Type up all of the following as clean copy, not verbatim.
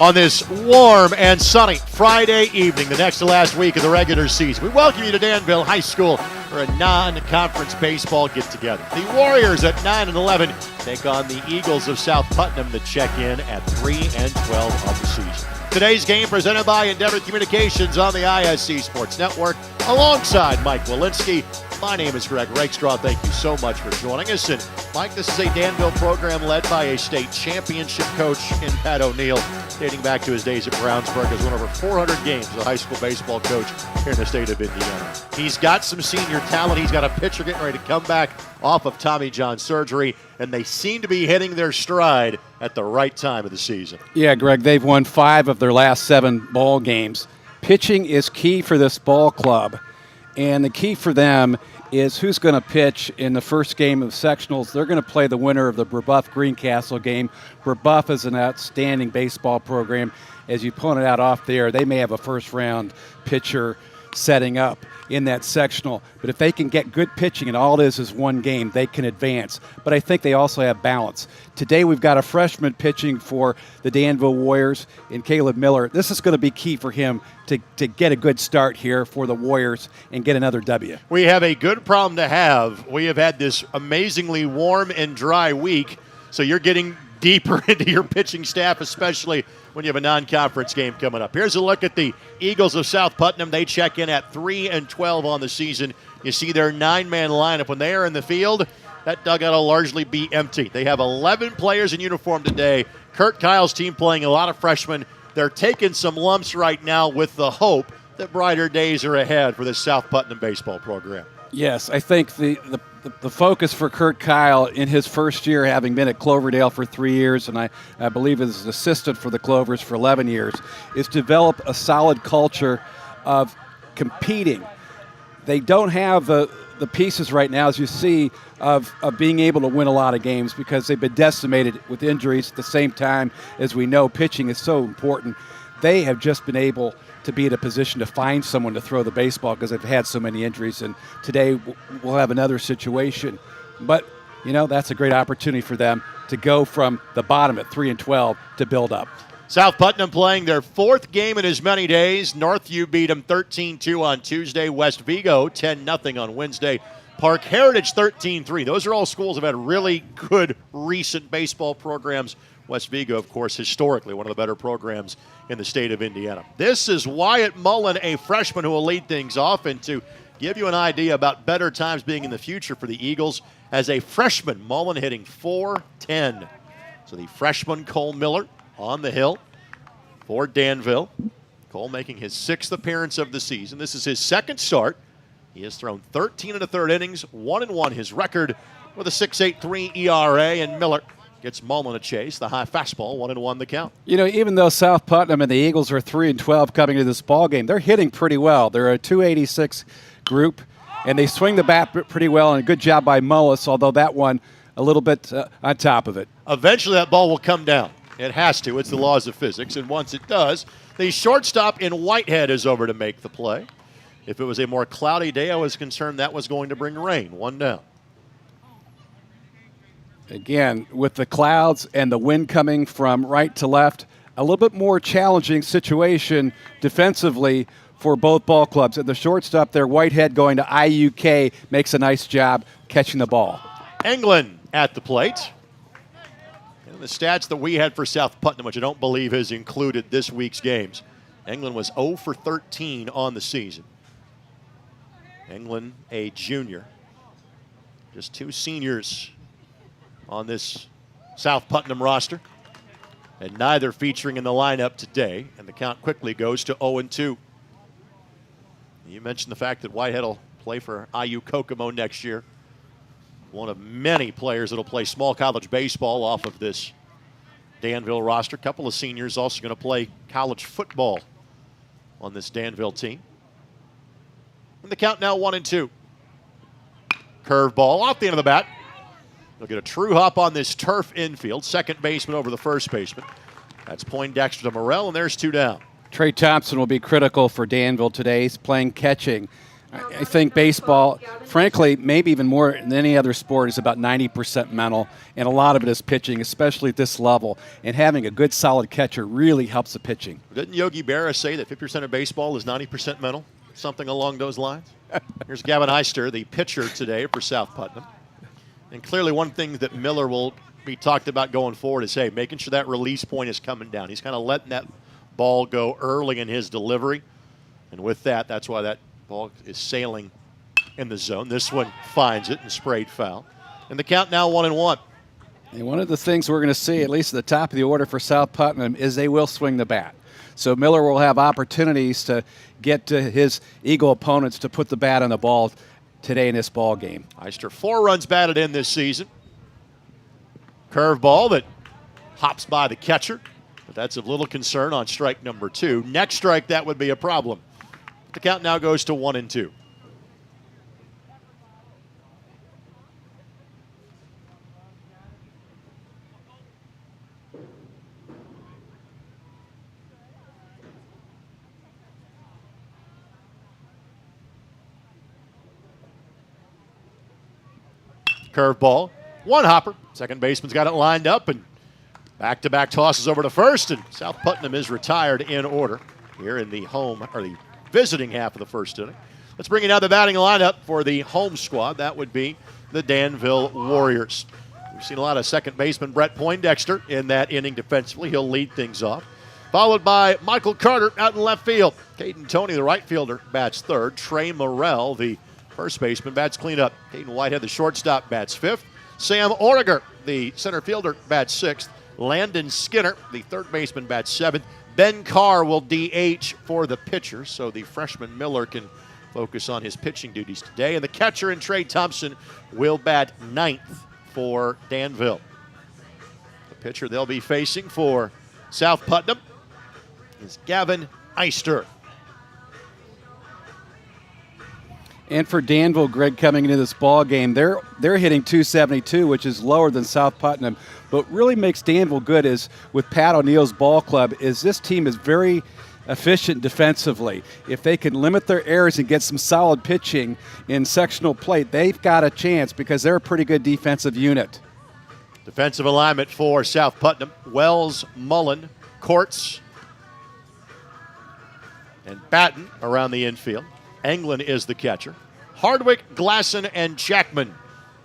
on this warm and sunny Friday evening, the next to last week of the regular season. We welcome you to Danville High School for a non-conference baseball get-together. The Warriors at 9-11 take on the Eagles of South Putnam to check in at 3-12 of the season. Today's game presented by Endeavor Communications on the IHSAA Sports Network alongside Mike Walensky. My name is Greg Rakestraw. Thank you so much for joining us. And Mike, this is a Danville program led by a state championship coach in Pat O'Neill, dating back to his days at Brownsburg as won over 400 games as a high school baseball coach here in the state of Indiana. He's got some senior talent. He's got a pitcher getting ready to come back off of Tommy John surgery, and they seem to be hitting their stride at the right time of the season. Yeah, Greg, they've won 5 of their last 7 ball games. Pitching is key for this ball club, and the key for them is who's going to pitch in the first game of sectionals. They're going to play the winner of the Brebeuf-Greencastle game. Brebeuf is an outstanding baseball program. As you pointed out off there, they may have a first-round pitcher setting up in that sectional. But if they can get good pitching, and all it is one game, they can advance. But I think they also have balance. Today we've got a freshman pitching for the Danville Warriors in Caleb Miller. This is going to be key for him to get a good start here for the Warriors and get another W. We have a good problem to have. We have had this amazingly warm and dry week, so you're getting deeper into your pitching staff, especially when you have a non-conference game coming up. Here's a look at the Eagles of South Putnam. They check in at 3-12 on the season. You see their 9-man lineup. When they are in the field, that dugout will largely be empty. They have 11 players in uniform today. Kurt Kyle's team playing a lot of freshmen. They're taking some lumps right now with the hope that brighter days are ahead for the South Putnam baseball program. Yes, I think the focus for Kurt Kyle in his first year, having been at Cloverdale for 3 years, and I believe as assistant for the Clovers for 11 years, is develop a solid culture of competing. They don't have the pieces right now, as you see, of being able to win a lot of games because they've been decimated with injuries. At the same time, as we know, pitching is so important. They have just been able to be in a position to find someone to throw the baseball because they've had so many injuries. And today we'll have another situation. But, you know, that's a great opportunity for them to go from the bottom at 3-12 to build up. South Putnam playing their 4th game in as many days. Northview beat them 13-2 on Tuesday. West Vigo 10-0 on Wednesday. Park Heritage 13-3. Those are all schools that have had really good recent baseball programs. West Vigo, of course, historically one of the better programs in the state of Indiana. This is Wyatt Mullen, a freshman who will lead things off. And to give you an idea about better times being in the future for the Eagles, as a freshman, Mullen hitting .410. So the freshman Cole Miller on the hill for Danville. Cole making his 6th appearance of the season. This is his 2nd start. He has thrown 13 1/3 innings, 1-1 his record with a 6.83 ERA, and Miller gets Mullen a chase. The high fastball, 1-1 the count. You know, even though South Putnam and the Eagles are 3-12 coming to this ball game, they're hitting pretty well. They're a .286 group, and they swing the bat pretty well, and a good job by Mullis, although that one a little bit on top of it. Eventually that ball will come down. It has to. It's the laws of physics, and once it does, the shortstop in Whitehead is over to make the play. If it was a more cloudy day, I was concerned that was going to bring rain. 1 down. Again, with the clouds and the wind coming from right to left, a little bit more challenging situation defensively for both ball clubs. And the shortstop there, Whitehead, going to IUK, makes a nice job catching the ball. Englund at the plate. And the stats that we had for South Putnam, which I don't believe has included this week's games, Englund was 0 for 13 on the season. Englund, a junior. Just 2 seniors on this South Putnam roster, and neither featuring in the lineup today, and the count quickly goes to 0-2. You mentioned the fact that Whitehead will play for IU Kokomo next year. One of many players that will play small college baseball off of this Danville roster. A couple of seniors also going to play college football on this Danville team. And the count now 1-2. Curveball off the end of the bat. They'll get a true hop on this turf infield. Second baseman over the first baseman. That's Poindexter to Morrell, and there's 2 down. Trey Thompson will be critical for Danville today. He's playing catching. I think baseball, frankly, maybe even more than any other sport, is about 90% mental, and a lot of it is pitching, especially at this level. And having a good, solid catcher really helps the pitching. Didn't Yogi Berra say that 50% of baseball is 90% mental? Something along those lines? Here's Gavin Eister, the pitcher today for South Putnam. And clearly one thing that Miller will be talked about going forward is, hey, making sure that release point is coming down. He's kind of letting that ball go early in his delivery. And with that, that's why that ball is sailing in the zone. This one finds it and sprayed foul. And the count now 1-1. And one of the things we're going to see, at least at the top of the order for South Putnam, is they will swing the bat. So Miller will have opportunities to get to his Eagle opponents to put the bat on the ball today in this ball game. Eister 4 runs batted in this season. Curveball that hops by the catcher, but that's of little concern on strike number 2. Next strike, that would be a problem. The count now goes to 1-2. Curveball, one hopper. Second baseman's got it lined up, and back-to-back tosses over to first, and South Putnam is retired in order here in the home, or the visiting half of the first inning. Let's bring you now the batting lineup for the home squad. That would be the Danville Warriors. We've seen a lot of second baseman Brett Poindexter in that inning defensively. He'll lead things off. Followed by Michael Carter out in left field. Caden Toney, the right fielder, bats third. Trey Morrell, the first baseman, bats cleanup. Caden Whitehead, the shortstop, bats fifth. Sam Origer, the center fielder, bats sixth. Landon Skinner, the third baseman, bats seventh. Ben Carr will DH for the pitcher, so the freshman Miller can focus on his pitching duties today. And the catcher and Trey Thompson will bat ninth for Danville. The pitcher they'll be facing for South Putnam is Gavin Eister. And for Danville, Greg, coming into this ball game, they're hitting 272, which is lower than South Putnam. But what really makes Danville good is with Pat O'Neill's ball club is this team is very efficient defensively. If they can limit their errors and get some solid pitching in sectional plate, they've got a chance because they're a pretty good defensive unit. Defensive alignment for South Putnam: Wells, Mullen, Courts, and Batten around the infield. Englund is the catcher. Hardwick, Glasson, and Jackman,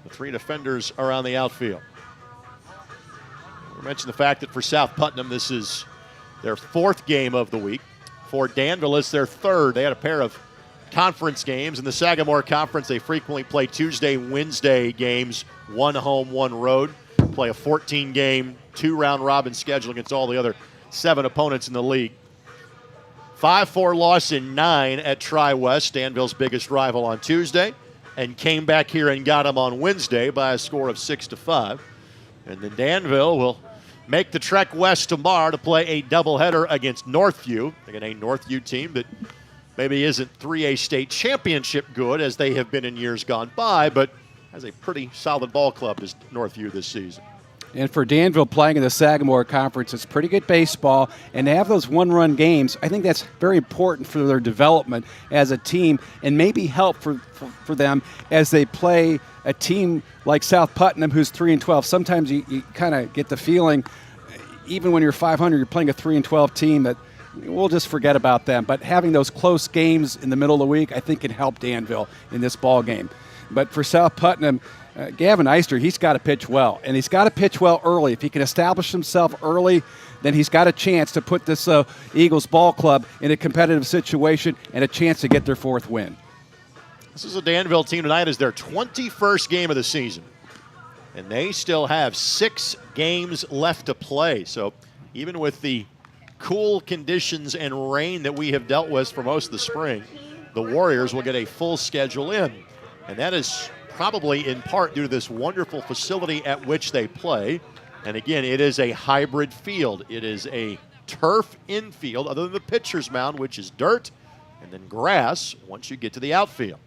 the three defenders around the outfield. We mentioned the fact that for South Putnam, this is their fourth game of the week. For Danville, it's their third. They had a pair of conference games. In the Sagamore Conference, they frequently play Tuesday, Wednesday games, one home, one road. Play a 14-game, two-round robin schedule against all the other 7 opponents in the league. 5-4 loss in 9 at Tri-West, Danville's biggest rival, on Tuesday, and came back here and got them on Wednesday by a score of 6-5. And then Danville will make the trek west tomorrow to play a doubleheader against Northview. Again, a Northview team that maybe isn't 3A state championship good as they have been in years gone by, but has a pretty solid ball club as Northview this season. And for Danville playing in the Sagamore Conference, it's pretty good baseball. And to have those one-run games, I think that's very important for their development as a team and maybe help for them as they play a team like South Putnam, who's 3-12. Sometimes you kind of get the feeling, even when you're 500, you're playing a 3-12 team, that we'll just forget about them. But having those close games in the middle of the week, I think can help Danville in this ball game. But for South Putnam, Gavin Eister, he's got to pitch well, and he's got to pitch well early. If he can establish himself early, then he's got a chance to put this Eagles ball club in a competitive situation and a chance to get their 4th win. This is a Danville team tonight is their 21st game of the season, and they still have 6 games left to play. So even with the cool conditions and rain that we have dealt with for most of the spring, the Warriors will get a full schedule in, and that is probably in part due to this wonderful facility at which they play. And again, it is a hybrid field. It is a turf infield, other than the pitcher's mound, which is dirt, and then grass once you get to the outfield.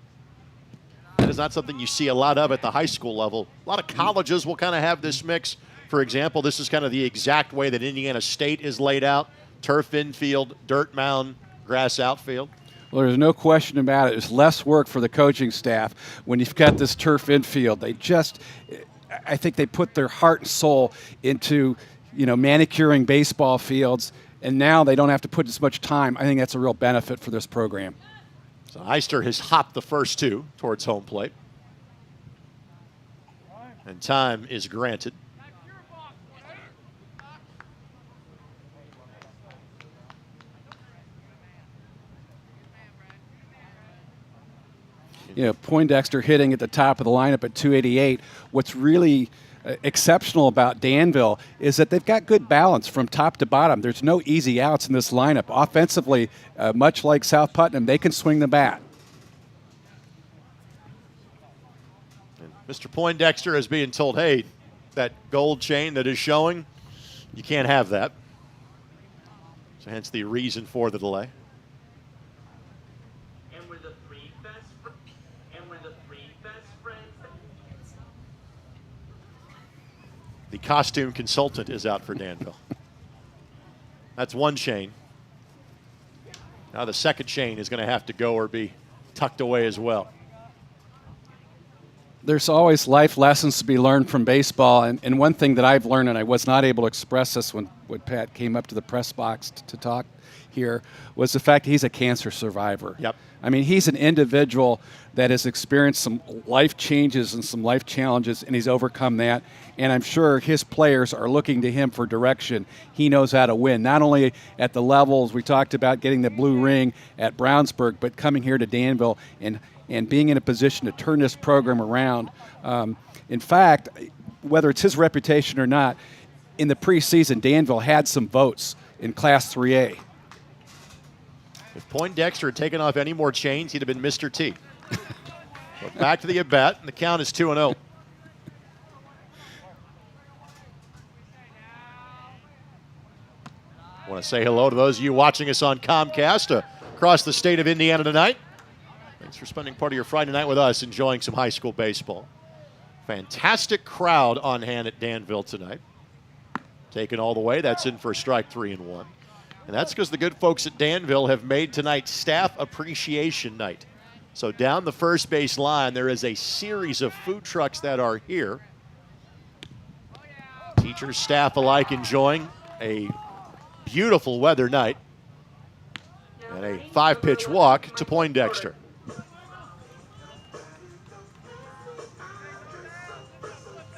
That is not something you see a lot of at the high school level. A lot of colleges will kind of have this mix. For example, this is kind of the exact way that Indiana State is laid out. Turf infield, dirt mound, grass outfield. Well, there's no question about it. It's less work for the coaching staff when you've got this turf infield. I think they put their heart and soul into, manicuring baseball fields, and now they don't have to put as much time. I think that's a real benefit for this program. So Eister has hopped the first two towards home plate. And time is granted. Poindexter hitting at the top of the lineup at 288. What's really exceptional about Danville is that they've got good balance from top to bottom. There's no easy outs in this lineup. Offensively, much like South Putnam, they can swing the bat. And Mr. Poindexter is being told, hey, that gold chain that is showing, you can't have that. So hence the reason for the delay. The costume consultant is out for Danville. That's one chain. Now the second chain is going to have to go or be tucked away as well. There's always life lessons to be learned from baseball. And one thing that I've learned, and I was not able to express this when Pat came up to the press box to talk here, was the fact that he's a cancer survivor. Yep. I mean, he's an individual that has experienced some life changes and some life challenges, and he's overcome that. And I'm sure his players are looking to him for direction. He knows how to win, not only at the levels we talked about, getting the blue ring at Brownsburg, but coming here to Danville and being in a position to turn this program around. In fact, whether it's his reputation or not, in the preseason, Danville had some votes in Class 3A. If Poindexter had taken off any more chains, he'd have been Mr. T. But back to the at-bat, and the count is 2-0. I want to say hello to those of you watching us on Comcast across the state of Indiana tonight. Thanks for spending part of your Friday night with us, enjoying some high school baseball. Fantastic crowd on hand at Danville tonight. Taken all the way, that's in for a strike, 3-1. And that's because the good folks at Danville have made tonight Staff Appreciation Night. So down the first base line, there is a series of food trucks that are here. Teachers, staff alike enjoying a beautiful weather night. And a 5-pitch walk to Poindexter.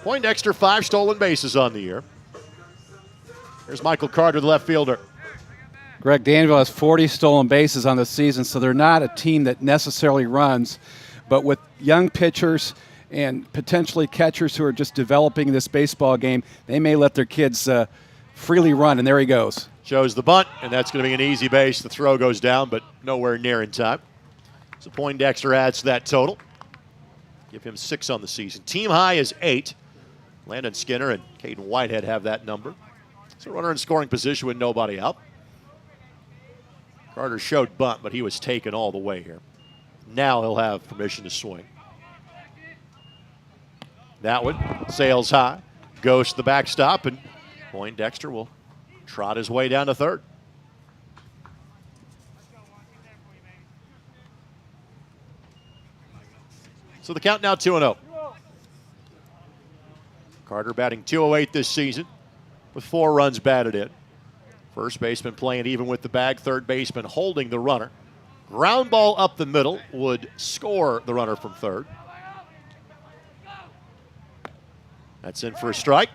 Poindexter, 5 stolen bases on the year. Here's Michael Carter, the left fielder. Greg, Danville has 40 stolen bases on the season, so they're not a team that necessarily runs. But with young pitchers and potentially catchers who are just developing this baseball game, they may let their kids freely run, and there he goes. Shows the bunt, and that's going to be an easy base. The throw goes down, but nowhere near in time. So Poindexter adds to that total. Give him 6 on the season. Team high is 8. Landon Skinner and Caden Whitehead have that number. So runner in scoring position with nobody out. Carter showed bunt, but he was taken all the way here. Now he'll have permission to swing. That one sails high, goes to the backstop, and Poindexter will trot his way down to third. So the count now 2-0. Carter batting .208 this season with 4 runs batted in. First baseman playing even with the bag. Third baseman holding the runner. Ground ball up the middle would score the runner from third. That's in for a strike.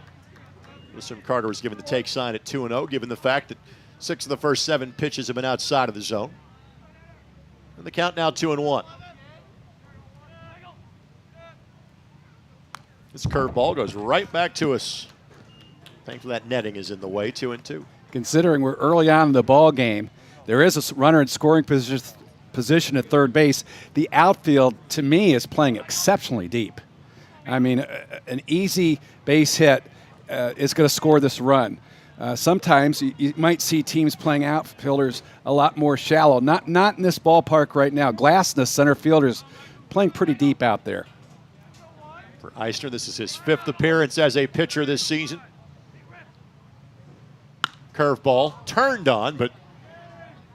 Listen, Carter was given the take sign at 2-0, given the fact that 6 of the first 7 pitches have been outside of the zone. And the count now 2-1. This curveball goes right back to us. Thankfully, that netting is in the way, 2-2. Considering we're early on in the ball game, there is a runner in scoring position at third base. The outfield, to me, is playing exceptionally deep. I mean, an easy base hit is going to score this run. Sometimes you might see teams playing outfielders a lot more shallow. Not in this ballpark right now. Glassness, center fielders, playing pretty deep out there. For Eisner, this is his 5th appearance as a pitcher this season. Curveball turned on, but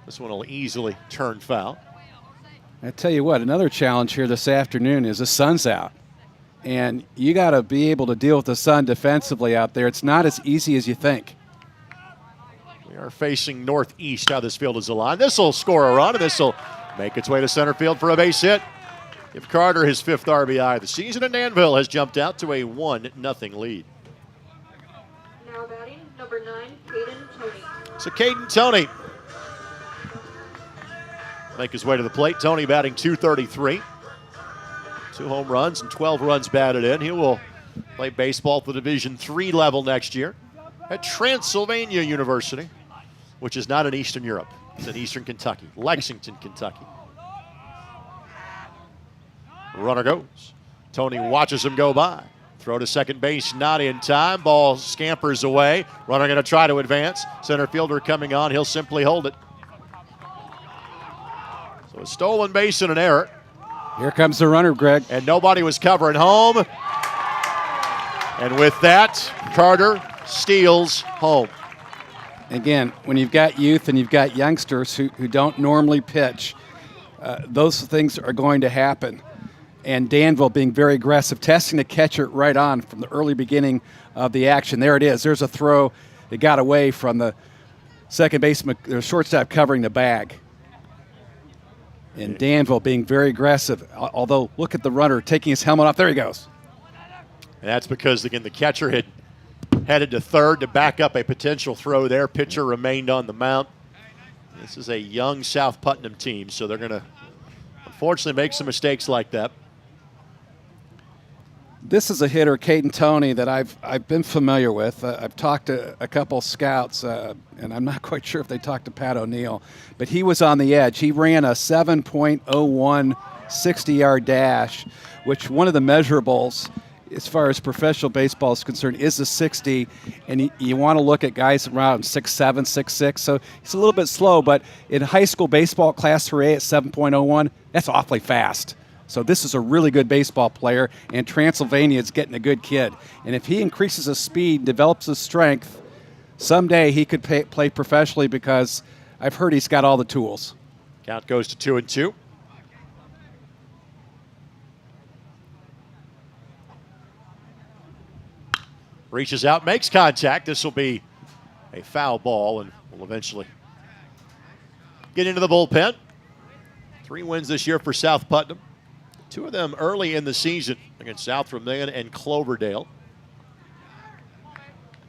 this one will easily turn foul. I tell you what, another challenge here this afternoon is the sun's out. And you got to be able to deal with the sun defensively out there. It's not as easy as you think. We are facing northeast how this field is aligned. This will score a run, and this will make its way to center field for a base hit. Give Carter his 5th RBI of the season, and Danville has jumped out to a 1-0 lead. Now batting, number 9, Caden Tony. So Caden Tony make his way to the plate. Tony batting .233. 2 home runs and 12 runs batted in. He will play baseball at the Division III level next year at Transylvania University, which is not in Eastern Europe. It's in Eastern Kentucky, Lexington, Kentucky. Runner goes. Tony watches him go by. Throw to second base, not in time. Ball scampers away. Runner going to try to advance. Center fielder coming on. He'll simply hold it. So a stolen base and an error. Here comes the runner, Greg. And nobody was covering home. And with that, Carter steals home. Again, when you've got youth and you've got youngsters who don't normally pitch, those things are going to happen. And Danville being very aggressive, testing the catcher right on from the early beginning of the action. There it is. There's a throw that got away from the second baseman, the shortstop covering the bag. And Danville being very aggressive, although look at the runner taking his helmet off. There he goes. And that's because, again, the catcher had headed to third to back up a potential throw there. Pitcher remained on the mound. This is a young South Putnam team, so they're going to unfortunately make some mistakes like that. This is a hitter, Caden Tony, that I've been familiar with. I've talked to a couple scouts, and I'm not quite sure if they talked to Pat O'Neill, but he was on the edge. He ran a 7.01 60-yard dash, which one of the measurables as far as professional baseball is concerned is the 60, and you want to look at guys around 6'7", 6'6", so he's a little bit slow, but in high school baseball Class 3A at 7.01, that's awfully fast. So this is a really good baseball player, and Transylvania is getting a good kid. And if he increases his speed, develops his strength, someday he could play professionally because I've heard he's got all the tools. Count goes to 2-2. Reaches out, makes contact. This will be a foul ball and will eventually get into the bullpen. 3 wins this year for South Putnam. 2 of them early in the season against South Vermillion and Cloverdale.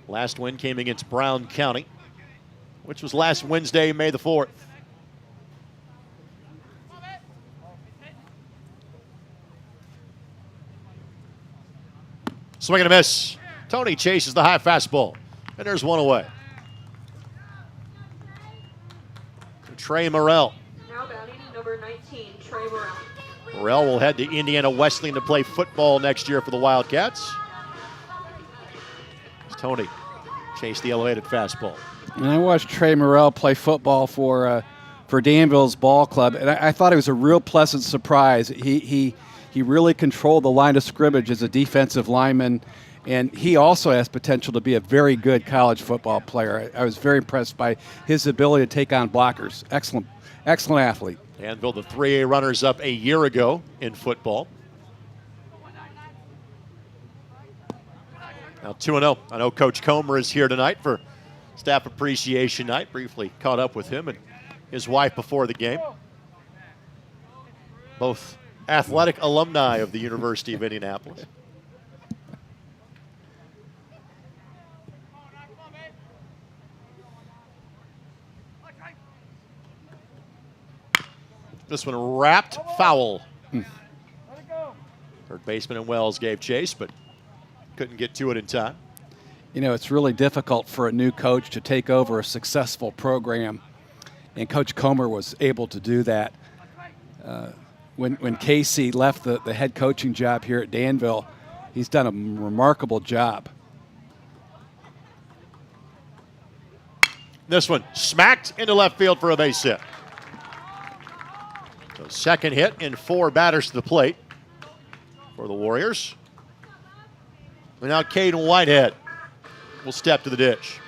Last win came against Brown County, which was last Wednesday, May the 4th. Swing and a miss. Tony chases the high fastball, and there's one away. Trey Morrell. Now batting, number 19, Trey Morrell. Morrell will head to Indiana Wesleyan to play football next year for the Wildcats. Tony chased the elevated fastball. And I watched Trey Morrell play football for Danville's ball club, and I thought it was a real pleasant surprise. He really controlled the line of scrimmage as a defensive lineman, and he also has potential to be a very good college football player. I was very impressed by his ability to take on blockers. Excellent athlete. Danville, the 3A runners-up a year ago in football. Now 2-0. I know Coach Comer is here tonight for Staff Appreciation Night. Briefly caught up with him and his wife before the game. Both athletic alumni of the University of Indianapolis. This one wrapped foul. Third baseman and Wells gave chase, but couldn't get to it in time. You know, it's really difficult for a new coach to take over a successful program, and Coach Comer was able to do that. When Casey left the head coaching job here at Danville, he's done a remarkable job. This one smacked into left field for a base hit. So second hit and 4 batters to the plate for the Warriors. And now Caden Whitehead will step to the ditch.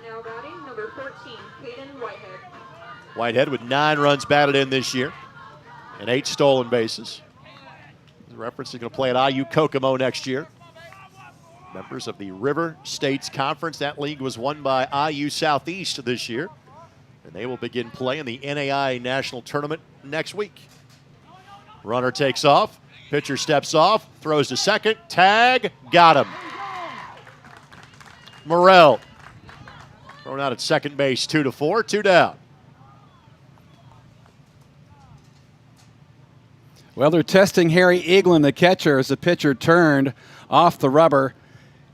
Now batting, number 14, Caden Whitehead. Whitehead with 9 runs batted in this year and 8 stolen bases. The reference is going to play at IU Kokomo next year. Members of the River States Conference. That league was won by IU Southeast this year. And they will begin play in the NAI National Tournament next week. Runner takes off. Pitcher steps off. Throws to second. Tag. Got him. Morrell thrown out at second base. 2-4. 2 down. Well, they're testing Harry Eaglin, the catcher, as the pitcher turned off the rubber.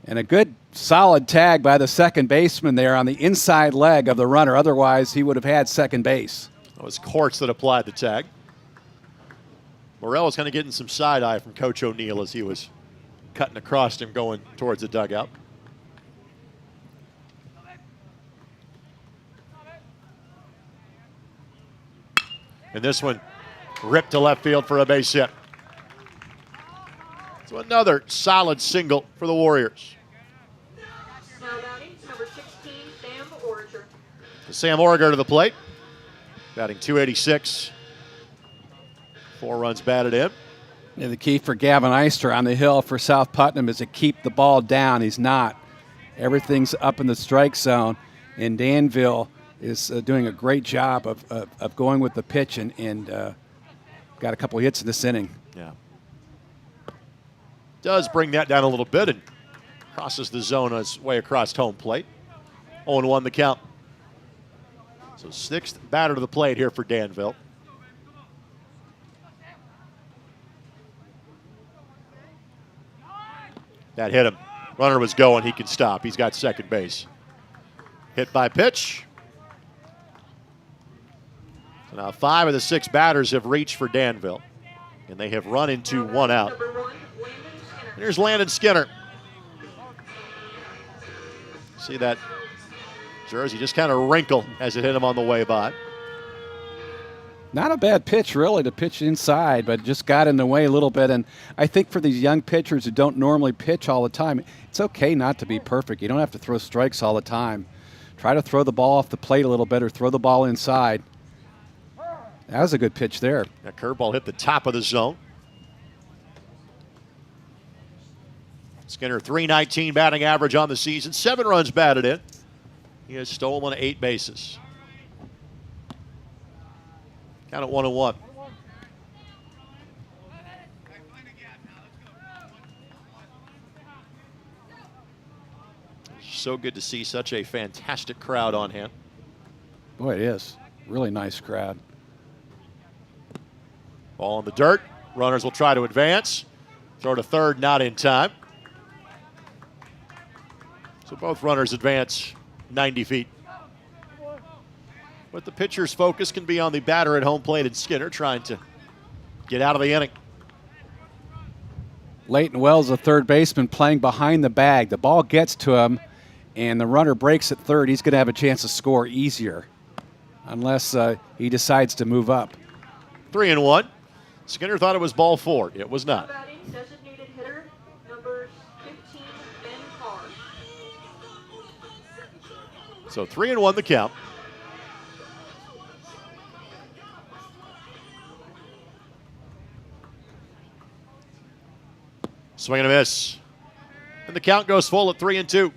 And a good solid tag by the second baseman there on the inside leg of the runner. Otherwise, he would have had second base. It was Courts that applied the tag. Morrell was kind of getting some side eye from Coach O'Neill as he was cutting across him going towards the dugout. And this one ripped to left field for a base hit. So another solid single for the Warriors. Now batting, number 16, Sam Orager. Sam Orager to the plate. Batting .286. 4 runs batted in. And the key for Gavin Eister on the hill for South Putnam is to keep the ball down. He's not. Everything's up in the strike zone. And Danville is doing a great job of going with the pitch and got a couple hits in this inning. Yeah. Does bring that down a little bit and crosses the zone on his way across home plate. 0-1 the count. So 6th batter to the plate here for Danville. That hit him. Runner was going. He can stop. He's got second base. Hit by pitch. So now 5 of the 6 batters have reached for Danville, and they have run into 1 out. Number 1, Landon Skinner. Here's Landon Skinner. See that jersey just kind of wrinkle as it hit him on the way by. Not a bad pitch, really, to pitch inside, but just got in the way a little bit. And I think for these young pitchers who don't normally pitch all the time, it's okay not to be perfect. You don't have to throw strikes all the time. Try to throw the ball off the plate a little bit or throw the ball inside. That was a good pitch there. That curveball hit the top of the zone. Skinner, .319 batting average on the season, 7 runs batted in. He has stolen 8 bases. Count at 1-1. So good to see such a fantastic crowd on hand. Boy, it is. Really nice crowd. Ball in the dirt. Runners will try to advance. Throw to third, not in time. So both runners advance 90 feet. But the pitcher's focus can be on the batter at home plate and Skinner trying to get out of the inning. Leighton Wells, the third baseman, playing behind the bag. The ball gets to him, and the runner breaks at third. He's going to have a chance to score easier unless he decides to move up. 3-1. Skinner thought it was ball 4. It was not. Batting, designated hitter, number 15, Ben Carr. So 3-1 the count. Swing and a miss. And the count goes full at 3-2.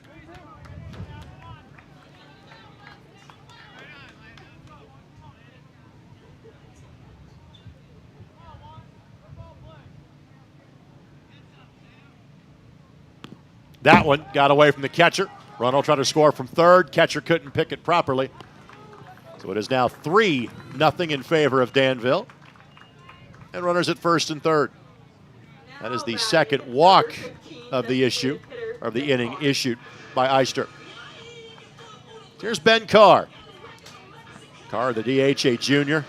That one got away from the catcher. Runner will try to score from third. Catcher couldn't pick it properly. So it is now 3-0 in favor of Danville. And runners at first and third. That is the second walk of the inning issued by Eister. Here's Ben Carr. Carr, the DH, a junior,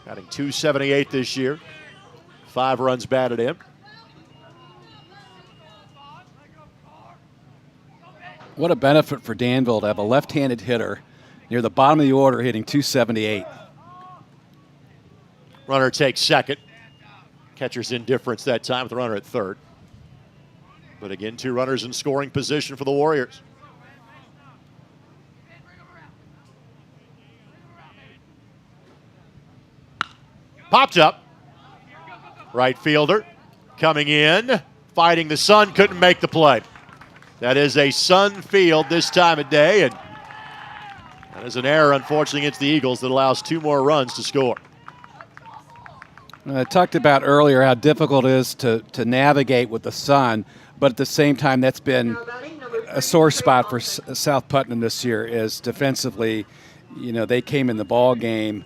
batting .278 this year. 5 runs batted in. What a benefit for Danville to have a left-handed hitter near the bottom of the order hitting .278. Runner takes second. Catcher's indifference that time with the runner at third. But again, 2 runners in scoring position for the Warriors. Popped up. Right fielder coming in, fighting the sun, couldn't make the play. That is a sun field this time of day, and that is an error, unfortunately, against the Eagles that allows 2 more runs to score. I talked about earlier how difficult it is to navigate with the sun, but at the same time, that's been a sore spot for South Putnam this year. Is defensively, they came in the ball game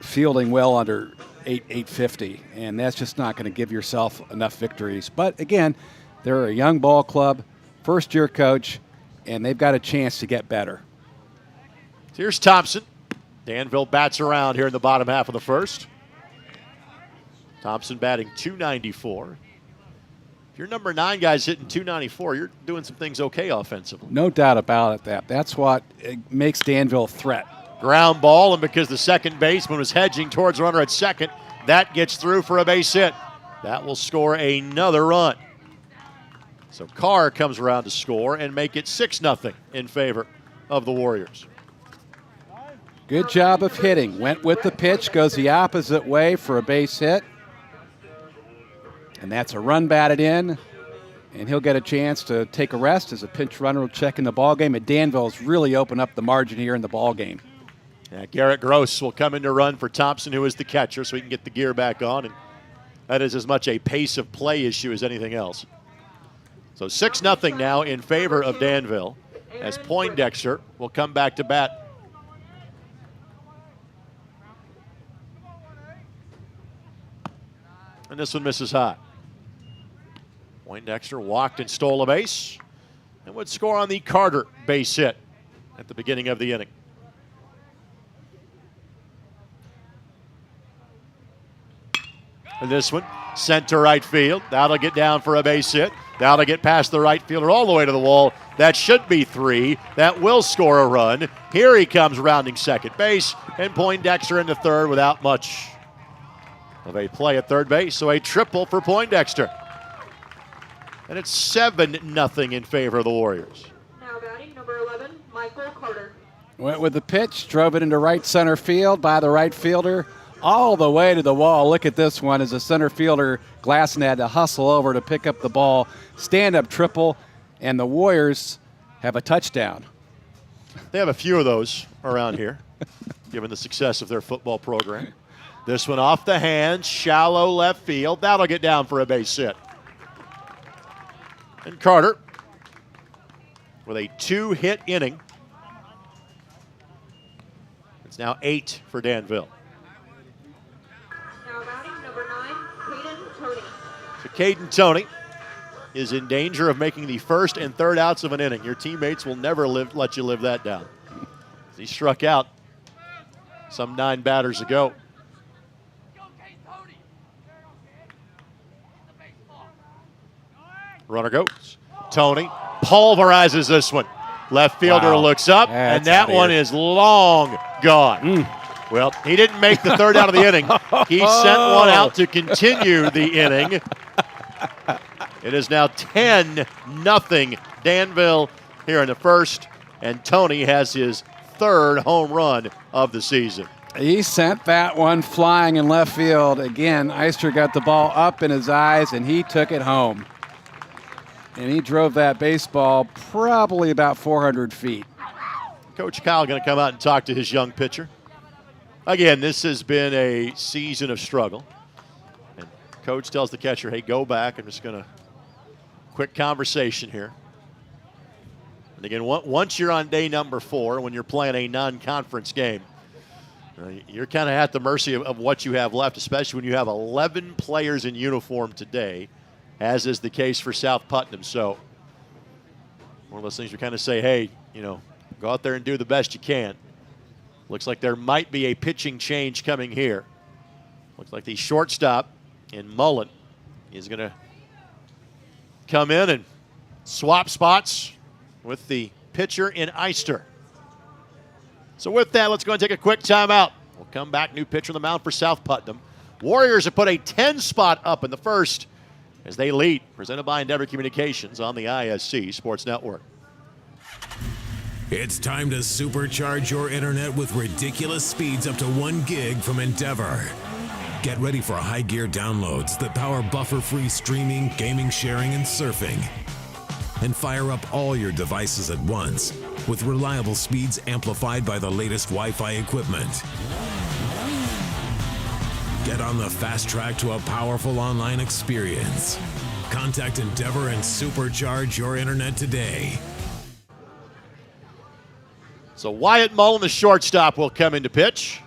fielding well under 850, and that's just not going to give yourself enough victories. But again, they're a young ball club, first-year coach, and they've got a chance to get better. Here's Thompson. Danville bats around here in the bottom half of the first. Thompson batting .294. If your number 9 guy's hitting .294, you're doing some things okay offensively. No doubt about it. That's what makes Danville a threat. Ground ball, and because the second baseman was hedging towards the runner at second, that gets through for a base hit. That will score another run. So Carr comes around to score and make it 6-0 in favor of the Warriors. Good job of hitting. Went with the pitch, goes the opposite way for a base hit. And that's a run batted in, and he'll get a chance to take a rest as a pinch runner will check in the ballgame. And Danville's really opened up the margin here in the ballgame. Yeah, Garrett Gross will come in to run for Thompson, who is the catcher, so he can get the gear back on. And that is as much a pace of play issue as anything else. So 6-0 now in favor of Danville as Poindexter will come back to bat. And this one misses high. Poindexter walked and stole a base and would score on the Carter base hit at the beginning of the inning. And this one sent to right field. That'll get down for a base hit. That'll get past the right fielder all the way to the wall. That should be 3. That will score a run. Here he comes rounding second base, and Poindexter into third without much of a play at third base. So a triple for Poindexter. And it's 7-0 in favor of the Warriors. Now batting number 11, Michael Carter. Went with the pitch, drove it into right center field by the right fielder, all the way to the wall. Look at this one as the center fielder, Glasson, had to hustle over to pick up the ball. Stand-up triple, and the Warriors have a touchdown. They have a few of those around here, given the success of their football program. This one off the hand, shallow left field. That'll get down for a base hit. And Carter with a 2-hit inning. It's now 8 for Danville. Now batting number 9, Caden Tony. So Caden Tony is in danger of making the first and third outs of an inning. Your teammates will never let you live that down. He struck out some 9 batters ago. Runner goes. Tony pulverizes this one. Left fielder looks up, and that one is long gone. Well, he didn't make the third out of the inning. He sent one out to continue the inning. It is now 10-0 Danville here in the first, and Tony has his 3rd home run of the season. He sent that one flying in left field. Again, Eister got the ball up in his eyes, and he took it home. And he drove that baseball probably about 400 feet. Coach Kyle going to come out and talk to his young pitcher. Again, this has been a season of struggle. And Coach tells the catcher, hey, go back. I'm just going to quick conversation here. And again, once you're on day number 4, when you're playing a non-conference game, you're kind of at the mercy of what you have left, especially when you have 11 players in uniform today, as is the case for South Putnam. So one of those things we kind of say, hey, go out there and do the best you can. Looks like there might be a pitching change coming here. Looks like the shortstop in Mullen is going to come in and swap spots with the pitcher in Eister. So with that, let's go and take a quick timeout. We'll come back, new pitcher on the mound for South Putnam. Warriors have put a 10 spot up in the first as they lead, presented by Endeavor Communications on the ISC Sports Network. It's time to supercharge your internet with ridiculous speeds up to 1 gig from Endeavor. Get ready for high gear downloads that power buffer-free streaming, gaming, sharing, and surfing. And fire up all your devices at once with reliable speeds amplified by the latest Wi-Fi equipment. Get on the fast track to a powerful online experience. Contact Endeavor and supercharge your internet today. So Wyatt Mullen, the shortstop, will come into pitch.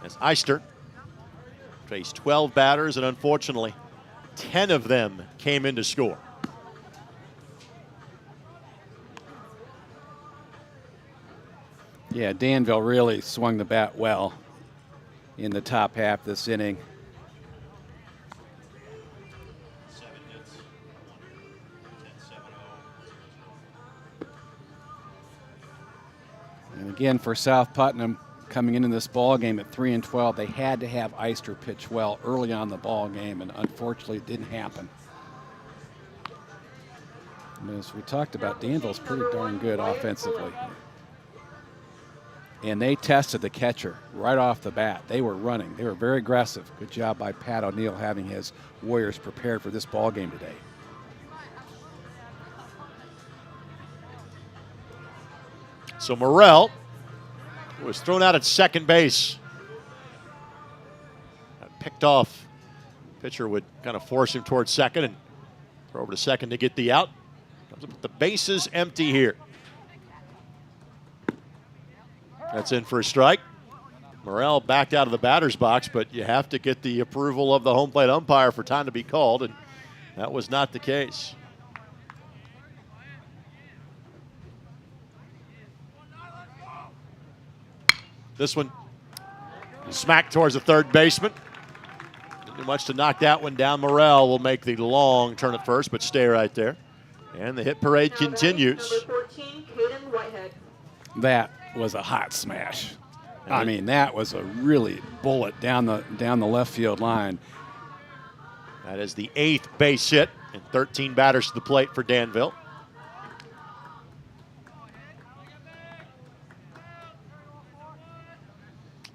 As Eister faced 12 batters, and unfortunately, 10 of them came in to score. Yeah, Danville really swung the bat well in the top half of this inning. And again, for South Putnam, coming into this ball game at 3-12, they had to have Eister pitch well early on in the ball game, and unfortunately, it didn't happen. And as we talked about, Danville's pretty darn good offensively. And they tested the catcher right off the bat. They were running. They were very aggressive. Good job by Pat O'Neill having his Warriors prepared for this ball game today. So Morrell was thrown out at second base. Got picked off. Pitcher would kind of force him towards second and throw over to second to get the out. Comes up with the bases empty here. That's in for a strike. Morrell backed out of the batter's box, but you have to get the approval of the home plate umpire for time to be called, and that was not the case. This one smacked towards the third baseman. Didn't do much to knock that one down. Morrell will make the long turn at first, but stay right there. And the hit parade continues. Number 14, Caden Whitehead. That was a hot smash. I mean, that was a really bullet down the left field line. That is the 8th base hit and 13 batters to the plate for Danville.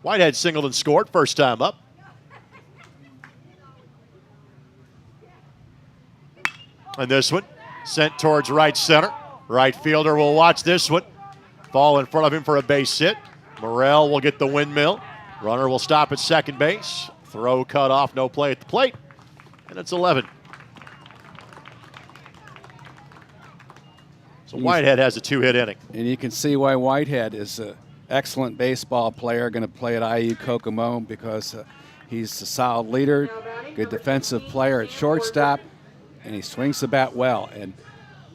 Whitehead singled and scored first time up. And this one sent towards right center. Right fielder will watch this one. Ball in front of him for a base hit. Morrell will get the windmill. Runner will stop at second base. Throw cut off, no play at the plate. And it's 11. So Whitehead has a 2-hit inning. And you can see why Whitehead is an excellent baseball player, going to play at IU Kokomo because he's a solid leader, good defensive player at shortstop, and he swings the bat well. And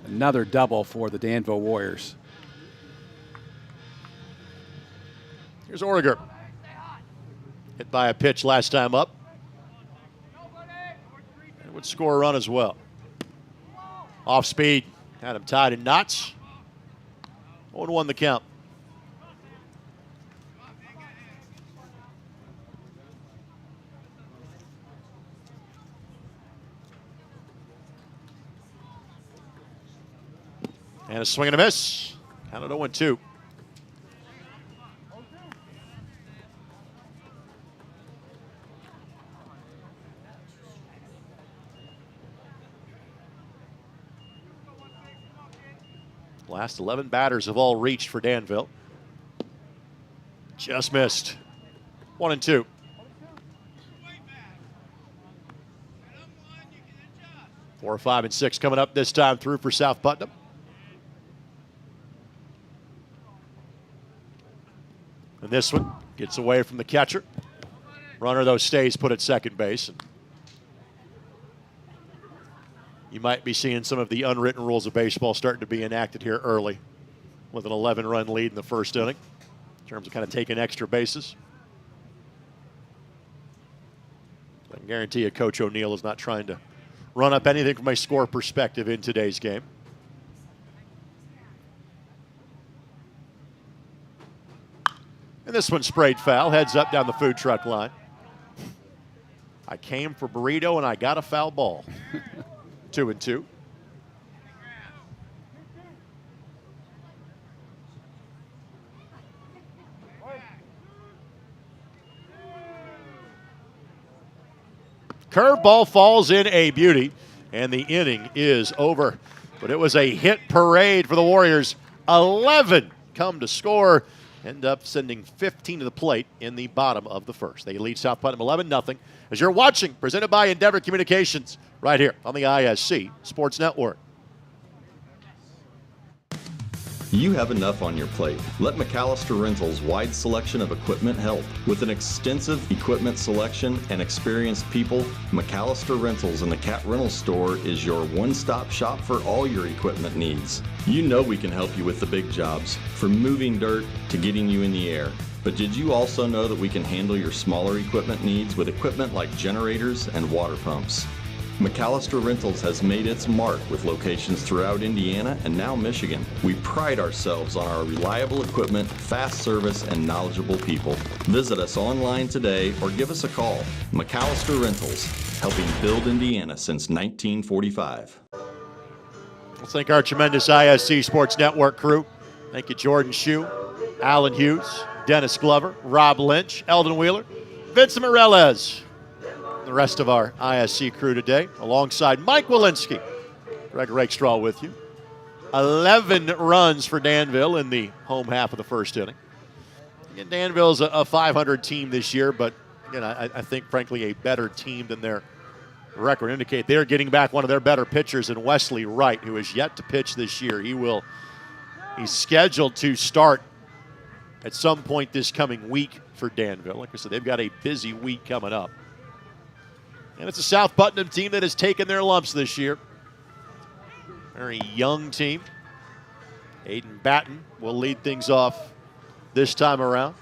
another double for the Danville Warriors. Here's Origer. Hit by a pitch last time up. And would score a run as well. Off speed. Had him tied in knots. 0-1 the count. And a swing and a miss. Counted 0-2. Last 11 batters have all reached for Danville. Just missed. 1-2. Four, 5, and 6 coming up this time through for South Putnam. And this one gets away from the catcher. Runner, though, stays put at second base. You might be seeing some of the unwritten rules of baseball starting to be enacted here early with an 11-run lead in the first inning in terms of kind of taking extra bases. I can guarantee you Coach O'Neill is not trying to run up anything from a score perspective in today's game. And this one sprayed foul, heads up down the food truck line. I came for burrito and I got a foul ball. 2-2. Curveball falls in a beauty, and the inning is over. But it was a hit parade for the Warriors. 11 come to score, end up sending 15 to the plate in the bottom of the first. They lead South Putnam 11-0. As you're watching, presented by Endeavor Communications, right here on the ISC Sports Network. You have enough on your plate. Let McAllister Rentals' wide selection of equipment help. With an extensive equipment selection and experienced people, McAllister Rentals in the Cat Rental Store is your one-stop shop for all your equipment needs. You know we can help you with the big jobs, from moving dirt to getting you in the air. But did you also know that we can handle your smaller equipment needs with equipment like generators and water pumps? McAllister Rentals has made its mark with locations throughout Indiana and now Michigan. We pride ourselves on our reliable equipment, fast service, and knowledgeable people. Visit us online today or give us a call. McAllister Rentals, helping build Indiana since 1945. Let's thank our tremendous ISC Sports Network crew. Thank you, Jordan Shue, Alan Hughes, Dennis Glover, Rob Lynch, Eldon Wheeler, Vincent Morelez, the rest of our ISC crew today, alongside Mike Walensky. Greg Rakestraw with you. 11 runs for Danville in the home half of the first inning. Again, Danville's a 500 team this year, but again, I think, frankly, a better team than their record indicate. They're getting back one of their better pitchers in Wesley Wright, who is yet to pitch this year. He's scheduled to start at some point this coming week for Danville. Like I said, they've got a busy week coming up. And it's a South Putnam team that has taken their lumps this year. Very young team. Aiden Batten will lead things off this time around.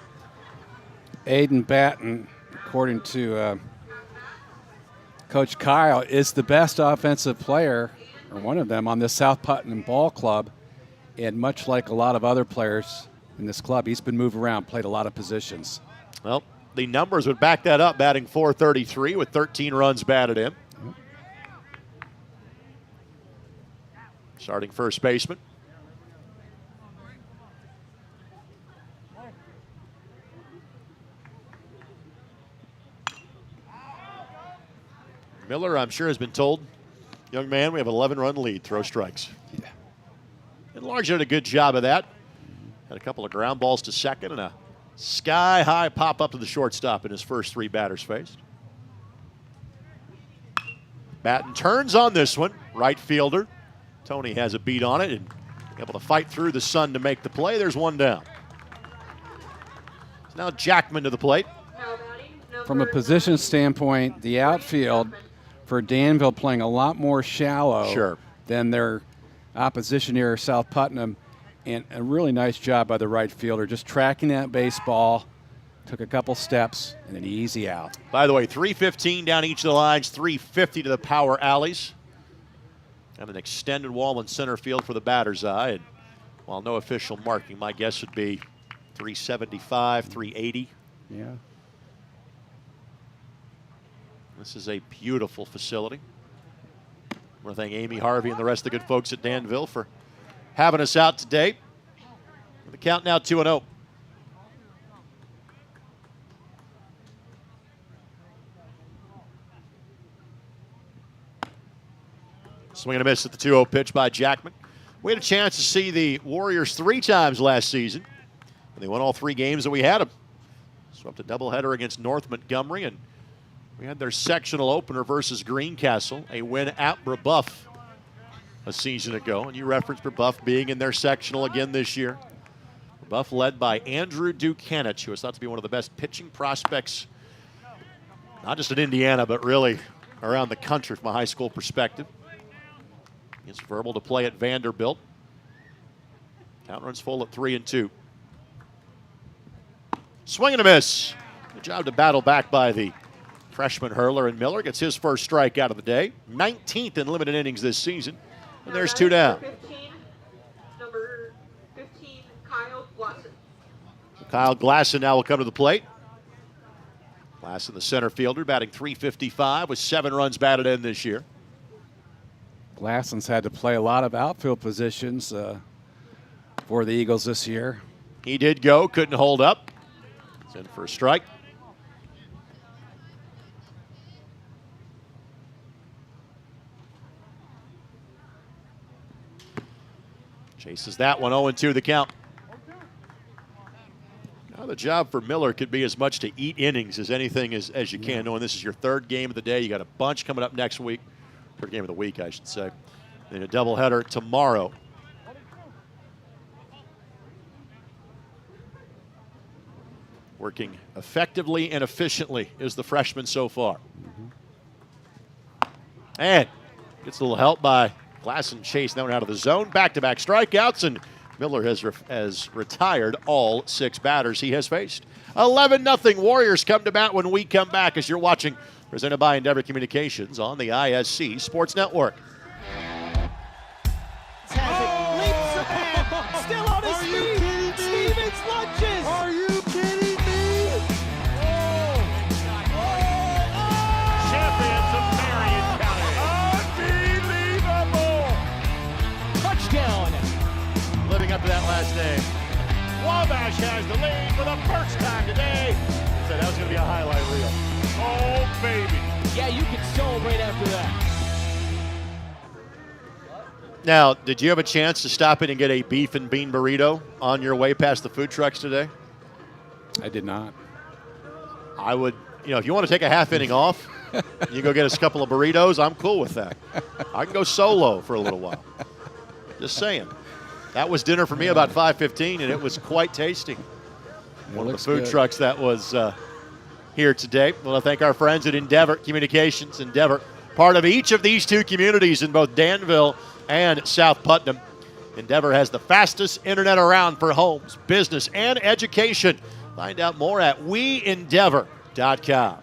Aiden Batten, according to Coach Kyle, is the best offensive player, or one of them, on this South Putnam ball club. And much like a lot of other players in this club, he's been moved around, played a lot of positions. Well, the numbers would back that up, batting .433 with 13 runs batted in. Starting first baseman. Miller, I'm sure, has been told, young man, we have an 11-run lead, throw strikes. Yeah. And Large did a good job of that. Had a couple of ground balls to second and a sky-high pop-up to the shortstop in his first three batters faced. Batten turns on this one, right fielder. Tony has a beat on it and able to fight through the sun to make the play. There's one down. So now Jackman to the plate. From a position standpoint, the outfield for Danville playing a lot more shallow than their opposition here, South Putnam. And a really nice job by the right fielder, just tracking that baseball, took a couple steps, and an easy out. By the way, 315 down each of the lines, 350 to the power alleys. And an extended wall in center field for the batter's eye. And while no official marking, my guess would be 375, 380. Yeah. This is a beautiful facility. I want to thank Amy Harvey and the rest of the good folks at Danville for having us out today. The count now 2-0. Swing and a miss at the 2-0 pitch by Jackman. We had a chance to see the Warriors 3 times last season. And they won all 3 games that we had them. Swept a doubleheader against North Montgomery, and we had their sectional opener versus Greencastle, a win at Brebeuf a season ago. And you referenced Brebeuf being in their sectional again this year. Brebeuf led by Andrew Dukanich, who is thought to be one of the best pitching prospects, not just in Indiana, but really around the country from a high school perspective. It's verbal to play at Vanderbilt. Count runs full at 3-2. Swing and a miss. Good job to battle back by the freshman hurler, and Miller gets his first strikeout of the day. 19th in limited innings this season. And there's 2 down. Number 15, Kyle Glasson. Kyle Glasson now will come to the plate. Glasson, the center fielder, batting .355 with 7 runs batted in this year. Glasson's had to play a lot of outfield positions for the Eagles this year. He did go, couldn't hold up. He's in for a strike. Chases that one, 0-2 the count. Now the job for Miller could be as much to eat innings as anything as you can, knowing this is your third game of the day. You got a bunch coming up next week. Third game of the week, I should say. Then a doubleheader tomorrow. Working effectively and efficiently is the freshman so far. And gets a little help by Glasson chasing that one out of the zone. Back-to-back strikeouts, and Miller has retired all 6 batters he has faced. 11-0 Warriors come to bat when we come back as you're watching, presented by Endeavor Communications on the ISC Sports Network. Leaps ahead, still on his feet. Stevens lunges. Are you kidding me? Champions of Marion County. Unbelievable. Touchdown. Living up to that last name. Wabash has the lead for the first time today. Said that was going to be a highlight reel. Oh, baby. Yeah, you can celebrate after that. Now, did you have a chance to stop in and get a beef and bean burrito on your way past the food trucks today? I did not. I would, if you want to take a half inning off, you go get us a couple of burritos, I'm cool with that. I can go solo for a little while. Just saying. That was dinner for me about 5:15, and it was quite tasty. One of the food trucks that was here today. I want to thank our friends at Endeavor Communications. Endeavor, part of each of these 2 communities in both Danville and South Putnam. Endeavor has the fastest internet around for homes, business, and education. Find out more at weendeavor.com.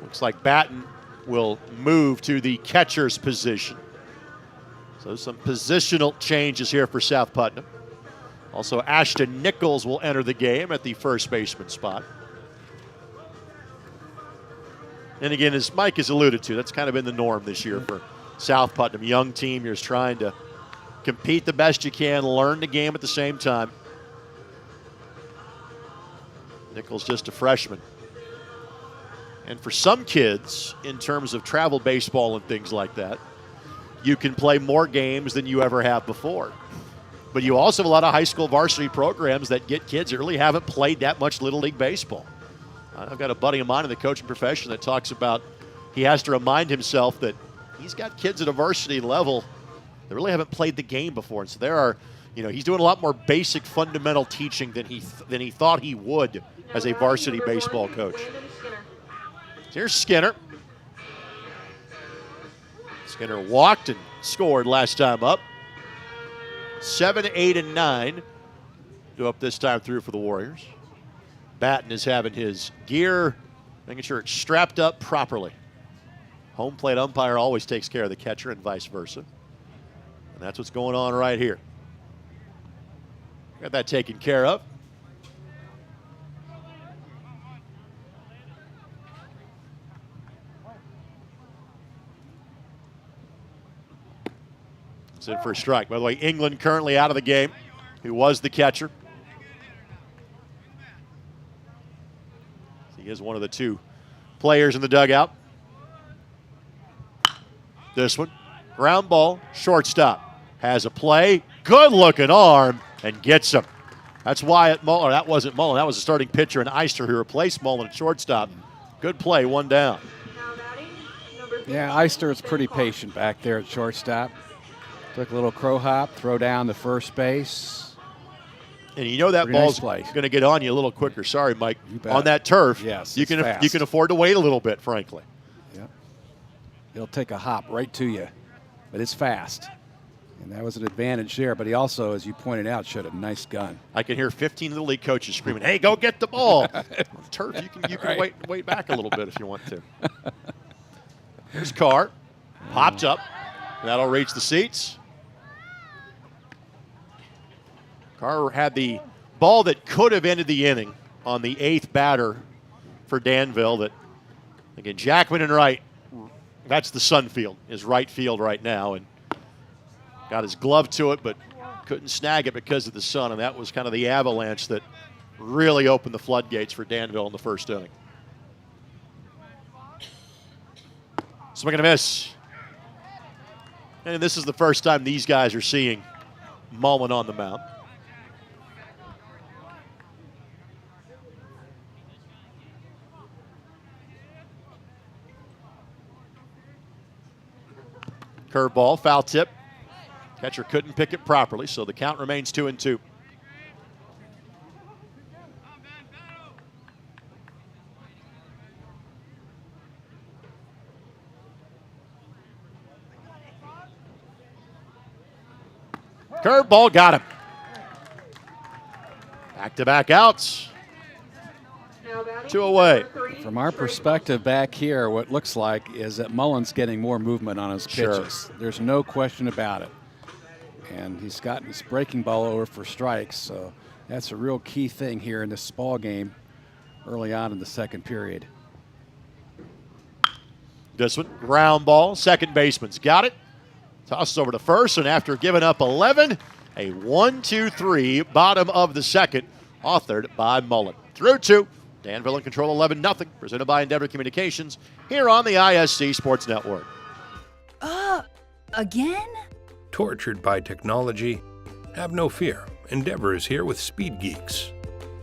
Looks like Batten will move to the catcher's position. So some positional changes here for South Putnam. Also, Ashton Nichols will enter the game at the first baseman spot. And again, as Mike has alluded to, that's kind of been the norm this year for South Putnam. Young team, you're just trying to compete the best you can, learn the game at the same time. Nichols just a freshman. And for some kids, in terms of travel baseball and things like that, you can play more games than you ever have before. But you also have a lot of high school varsity programs that get kids that really haven't played that much Little League baseball. I've got a buddy of mine in the coaching profession that talks about he has to remind himself that he's got kids at a varsity level that really haven't played the game before. And so there are, he's doing a lot more basic fundamental teaching than he thought he would as a varsity baseball coach. Here's Skinner. Skinner walked and scored last time up. 7, 8, and 9 to up this time through for the Warriors. Batten is having his gear, making sure it's strapped up properly. Home plate umpire always takes care of the catcher and vice versa. And that's what's going on right here. Got that taken care of. It's in for a strike. By the way, England currently out of the game, who was the catcher. He is one of the 2 players in the dugout. This one, ground ball, shortstop. Has a play, good looking arm, and gets him. That's Wyatt Mullen. That wasn't Mullen. That was the starting pitcher in Eister who replaced Mullen at shortstop. Good play, 1 down. Yeah, Eister is pretty patient back there at shortstop. Took a little crow hop, throw down to first base. And that pretty ball's nice going to get on you a little quicker. Sorry, Mike. You bet. On that turf, yes, you can afford to wait a little bit, frankly. Yep. It'll take a hop right to you, but it's fast. And that was an advantage there, but he also, as you pointed out, showed a nice gun. I can hear 15 Little League coaches screaming, "Hey, go get the ball!" On turf, you can Right. wait back a little bit if you want to. Here's Carr, popped up. That'll reach the seats. Carr had the ball that could have ended the inning on the 8th batter for Danville. That again, Jackman and right. That's the Sunfield, his right field right now, and got his glove to it, but couldn't snag it because of the sun, and that was kind of the avalanche that really opened the floodgates for Danville in the first inning. Swing and a miss. And this is the first time these guys are seeing Mullen on the mound. Curveball, foul tip. Catcher couldn't pick it properly, so the count remains 2-2. Curveball, got him. Back-to-back outs. 2 away. From our perspective back here, what looks like is that Mullen's getting more movement on his pitches. Sure. There's no question about it. And he's gotten his breaking ball over for strikes, so that's a real key thing here in this ball game early on in the second period. This one, ground ball, second baseman's got it. Tosses over to first, and after giving up 11, a 1-2-3 bottom of the second, authored by Mullen. Through 2, Danville in control 11-0, presented by Endeavor Communications, here on the ISC Sports Network. Again? Tortured by technology? Have no fear. Endeavor is here with Speed Geeks.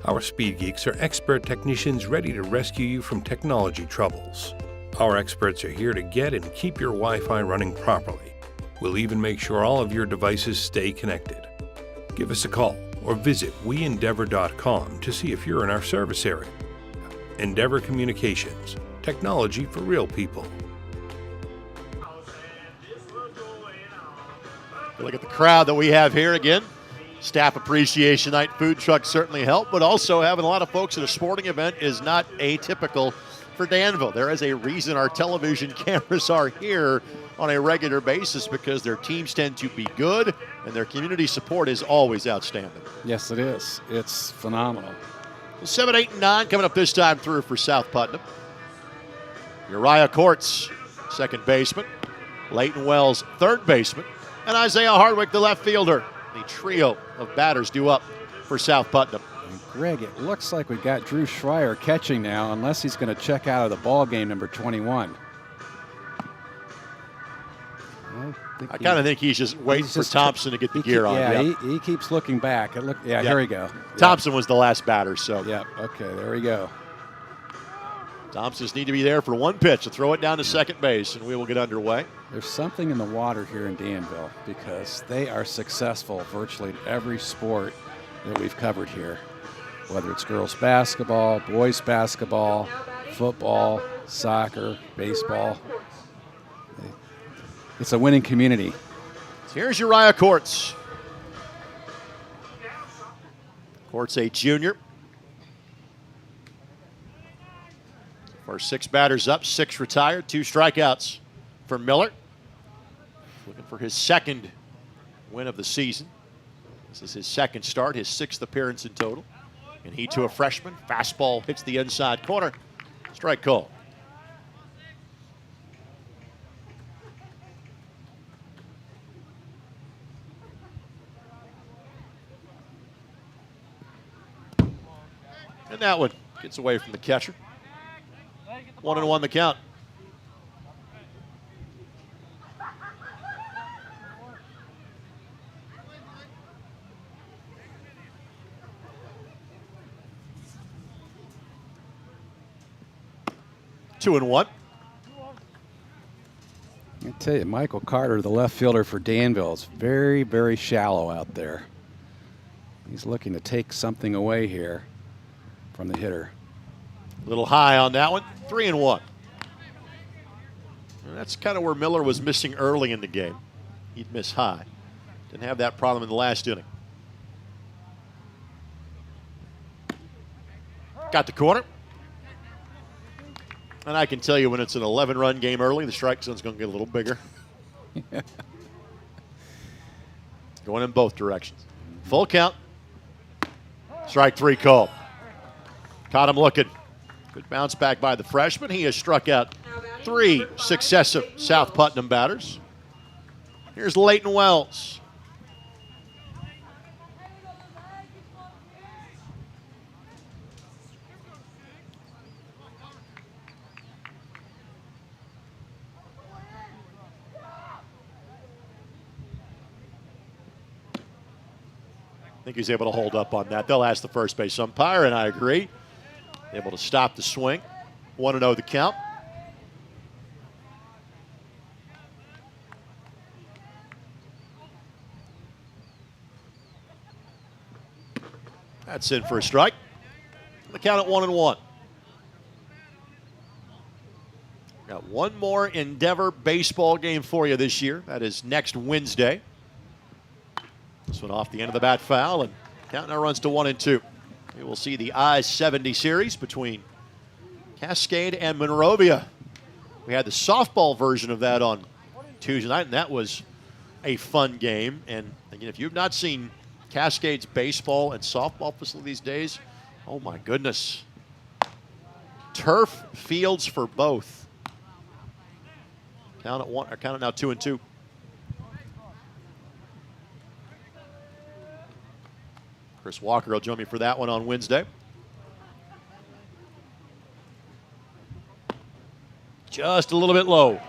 Our Speed Geeks are expert technicians ready to rescue you from technology troubles. Our experts are here to get and keep your Wi-Fi running properly. We'll even make sure all of your devices stay connected. Give us a call or visit weendeavor.com to see if you're in our service area. Endeavor Communications, technology for real people. Look at the crowd that we have here again. Staff Appreciation Night, food trucks certainly help, but also having a lot of folks at a sporting event is not atypical for Danville. There is a reason our television cameras are here on a regular basis, because their teams tend to be good and their community support is always outstanding. Yes, it is. It's phenomenal. 7, 8, and 9 coming up this time through for South Putnam. Uriah Courts, second baseman. Leighton Wells, third baseman. And Isaiah Hardwick, the left fielder. The trio of batters due up for South Putnam. And Greg, it looks like we've got Drew Schreier catching now, unless he's going to check out of the ball game, number 21. I kind of think he's just waiting for Thompson to get the gear on. Yeah, he keeps looking back. Here we go. Thompson was the last batter, so. Yeah, okay, there we go. Thompson just need to be there for one pitch to throw it down to second base, and we will get underway. There's something in the water here in Danville, because they are successful virtually in every sport that we've covered here, whether it's girls basketball, boys basketball, football, soccer, baseball. It's a winning community. Here's Uriah Courts. Courts, a junior. First 6 batters up, 6 retired, 2 strikeouts for Miller. Looking for his second win of the season. This is his second start, his 6th appearance in total. And he, to a freshman, fastball hits the inside corner. Strike call. And that one gets away from the catcher. 1-1 the count. Two and one. I tell you, Michael Carter, the left fielder for Danville, is very, very shallow out there. He's looking to take something away here from the hitter. A little high on that one. 3-1. And that's kind of where Miller was missing early in the game. He'd miss high. Didn't have that problem in the last inning. Got the corner. And I can tell you when it's an 11-run game early, the strike zone's going to get a little bigger. Going in both directions. Full count. Strike 3 call. Caught him looking. Good bounce back by the freshman. He has struck out 3 successive South Putnam batters. Here's Leighton Wells. I think he's able to hold up on that. They'll ask the first base umpire, and I agree. Able to stop the swing. 1-0 the count. That's in for a strike. The count at 1-1. Got one more Endeavor baseball game for you this year. That is next Wednesday. This one off the end of the bat foul, and count now runs to 1-2. We will see the I-70 series between Cascade and Monrovia. We had the softball version of that on Tuesday night, and that was a fun game. And again, if you've not seen Cascade's baseball and softball facility these days, oh my goodness. Turf fields for both. Count it now 2-2. Chris Walker will join me for that one on Wednesday. Just a little bit low.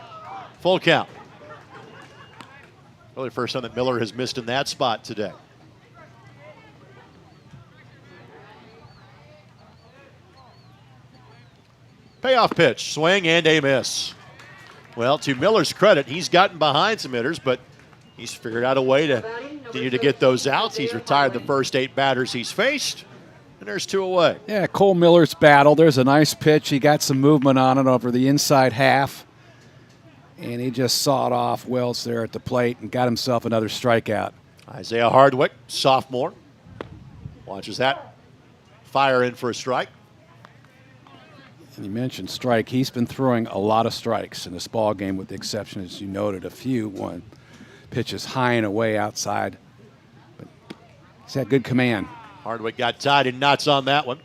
Full count. Really the first time that Miller has missed in that spot today. Payoff pitch, swing and a miss. Well, to Miller's credit, he's gotten behind some hitters, but he's figured out a way to continue to get those outs. He's retired the first 8 batters he's faced, and there's 2 away. Yeah, Cole Miller's battle. There's a nice pitch. He got some movement on it over the inside half, and he just sawed off Wells there at the plate and got himself another strikeout. Isaiah Hardwick, sophomore, watches that fire in for a strike. And you mentioned strike. He's been throwing a lot of strikes in this ball game, with the exception, as you noted, a few. One pitches high and away outside. But he's had good command. Hardwick got tied in knots on that one.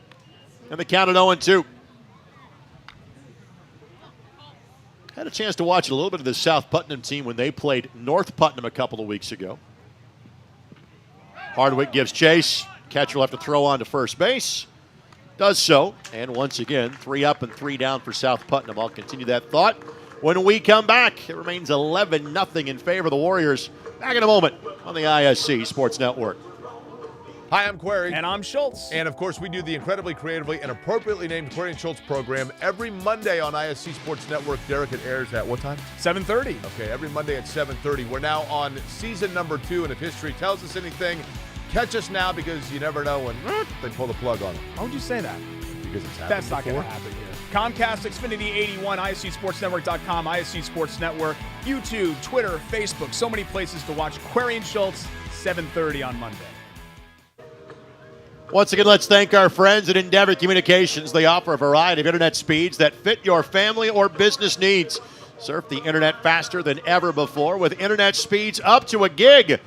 And the count at 0-2. Had a chance to watch a little bit of the South Putnam team when they played North Putnam a couple of weeks ago. Hardwick gives chase. Catcher will have to throw on to first base. Does so, and once again, 3 up and 3 down for South Putnam. I'll continue that thought when we come back. It remains 11-0 in favor of the Warriors. Back in a moment on the ISC Sports Network. Hi, I'm Query. And I'm Schultz. And of course, we do the incredibly creatively and appropriately named Query and Schultz program every Monday on ISC Sports Network. Derek, it airs at what time? 7:30. Okay, every Monday at 7:30. We're now on season number 2, and if history tells us anything, catch us now, because you never know when they pull the plug on it. Why would you say that? Because it's happened That's not going before. to happen here. Comcast, Xfinity 81, ISCSportsNetwork.com, ISC Sports Network, YouTube, Twitter, Facebook. So many places to watch Query and Schultz, 7:30 on Monday. Once again, let's thank our friends at Endeavor Communications. They offer a variety of internet speeds that fit your family or business needs. Surf the internet faster than ever before with internet speeds up to a gig. Give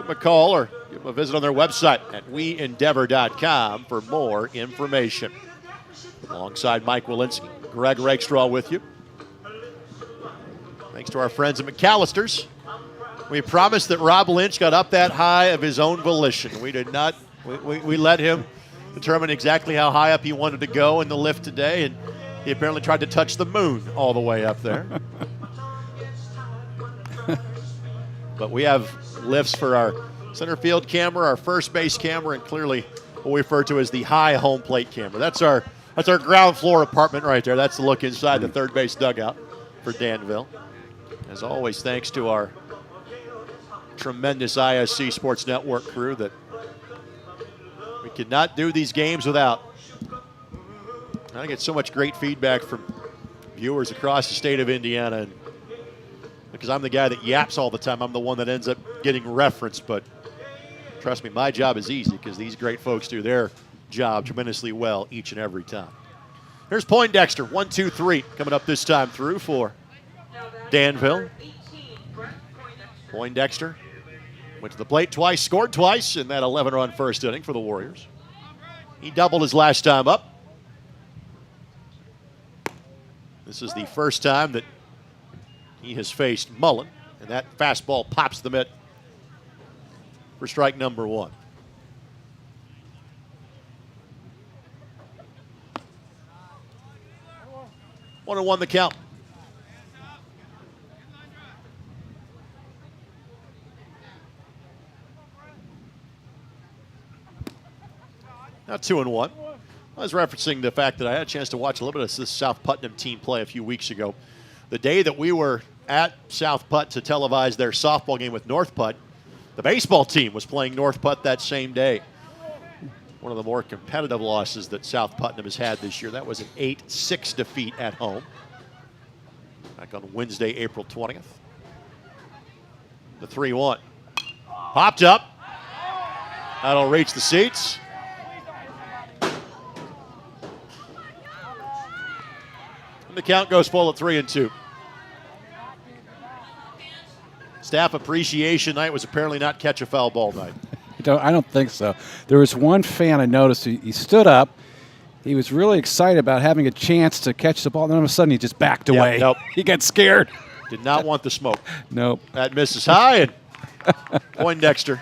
them a call or give them a visit on their website at weendeavor.com for more information. Alongside Mike Walensky, Greg Rakestraw with you. Thanks to our friends at McAllister's. We promised that Rob Lynch got up that high of his own volition. We did not. We let him determine exactly how high up he wanted to go in the lift today, and he apparently tried to touch the moon all the way up there. But we have lifts for our center field camera, our first base camera, and clearly what we refer to as the high home plate camera. That's our ground floor apartment right there. That's the look inside the third base dugout for Danville. As always, thanks to our tremendous ISC Sports Network crew that we could not do these games without. I get so much great feedback from viewers across the state of Indiana, and because I'm the guy that yaps all the time, I'm the one that ends up getting referenced. But trust me, my job is easy because these great folks do their job tremendously well each and every time. Here's Poindexter, 1-2-3, coming up this time through for Danville. Poindexter went to the plate twice, scored twice in that 11-run first inning for the Warriors. He doubled his last time up. This is the first time that he has faced Mullen, and that fastball pops the mitt for strike number 1. One and one the count. Now 2-1. I was referencing the fact that I had a chance to watch a little bit of this South Putnam team play a few weeks ago. The day that we were at South Putt to televise their softball game with North Putt, the baseball team was playing North Putt that same day. One of the more competitive losses that South Putnam has had this year. That was an 8-6 defeat at home. Back on Wednesday, April 20th. The 3-1. Popped up. That'll reach the seats. And the count goes full at 3-2. Staff appreciation night was apparently not catch a foul ball night. I don't think so. There was one fan I noticed. He stood up. He was really excited about having a chance to catch the ball. And then all of a sudden, he just backed away. Nope. He got scared. Did not want the smoke. Nope. That misses high, and Poindexter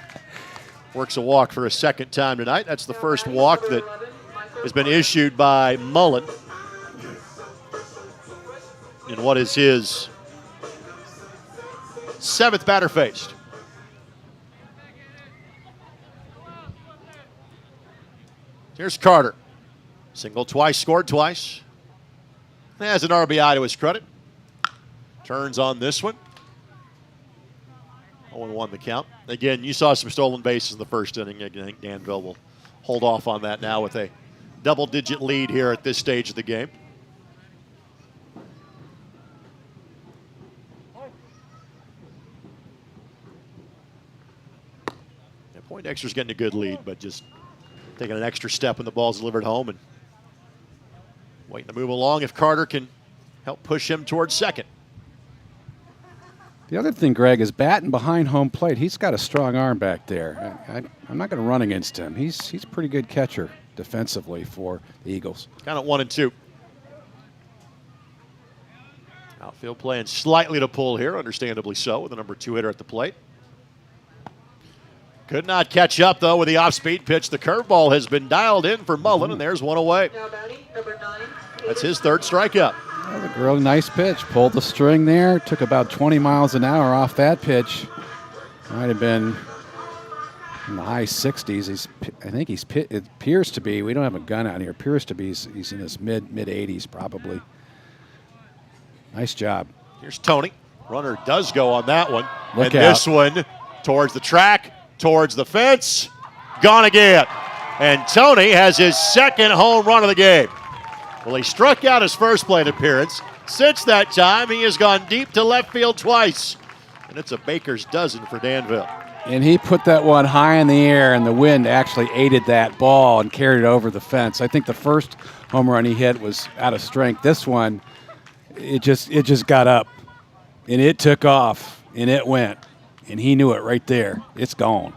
works a walk for a second time tonight. That's the first walk that has been issued by Mullen in what is his 7th batter faced. Here's Carter. Single twice, scored twice. Has an RBI to his credit. Turns on this one. 0-1 the count. Again, you saw some stolen bases in the first inning. I think Danville will hold off on that now with a double-digit lead here at this stage of the game. Yeah, Poindexter's getting a good lead, but just taking an extra step when the ball's delivered home and waiting to move along if Carter can help push him towards second. The other thing, Greg, is batting behind home plate. He's got a strong arm back there. I'm not going to run against him. He's a pretty good catcher defensively for the Eagles. Kind of 1-2. Outfield playing slightly to pull here, understandably so, with the number 2 hitter at the plate. Could not catch up, though, with the off-speed pitch. The curveball has been dialed in for Mullen, and there's one away. Now batting, number 9. That's his 3rd strikeout. That was a really nice pitch. Pulled the string there. Took about 20 miles an hour off that pitch. Might have been in the high 60s. I think it appears to be. We don't have a gun out here. Appears to be he's in his mid 80s probably. Nice job. Here's Tony. Runner does go on that one. Look and out. This one towards the track, towards the fence. Gone again. And Tony has his 2nd home run of the game. Well, he struck out his first plate appearance. Since that time, he has gone deep to left field twice. And it's a baker's dozen for Danville. And he put that one high in the air, and the wind actually aided that ball and carried it over the fence. I think the first home run he hit was out of strength. This one, it just got up, and it took off, and it went. And he knew it right there. It's gone.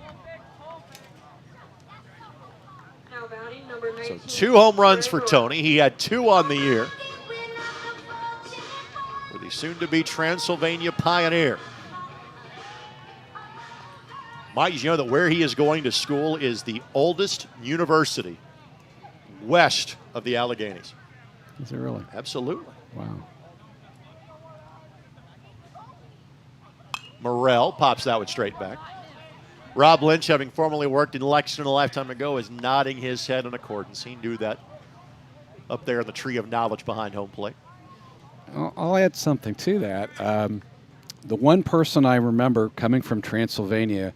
Now batting, number 19. So 2 home runs for Tony. He had 2 on the year. For the soon-to-be Transylvania Pioneer. Mike, you know that where he is going to school is the oldest university west of the Alleghenies. Is it really? Absolutely. Wow. Morrell pops that one straight back. Rob Lynch, having formerly worked in Lexington a lifetime ago, is nodding his head in accordance. He knew that up there in the tree of knowledge behind home plate. I'll add something to that. The one person I remember coming from Transylvania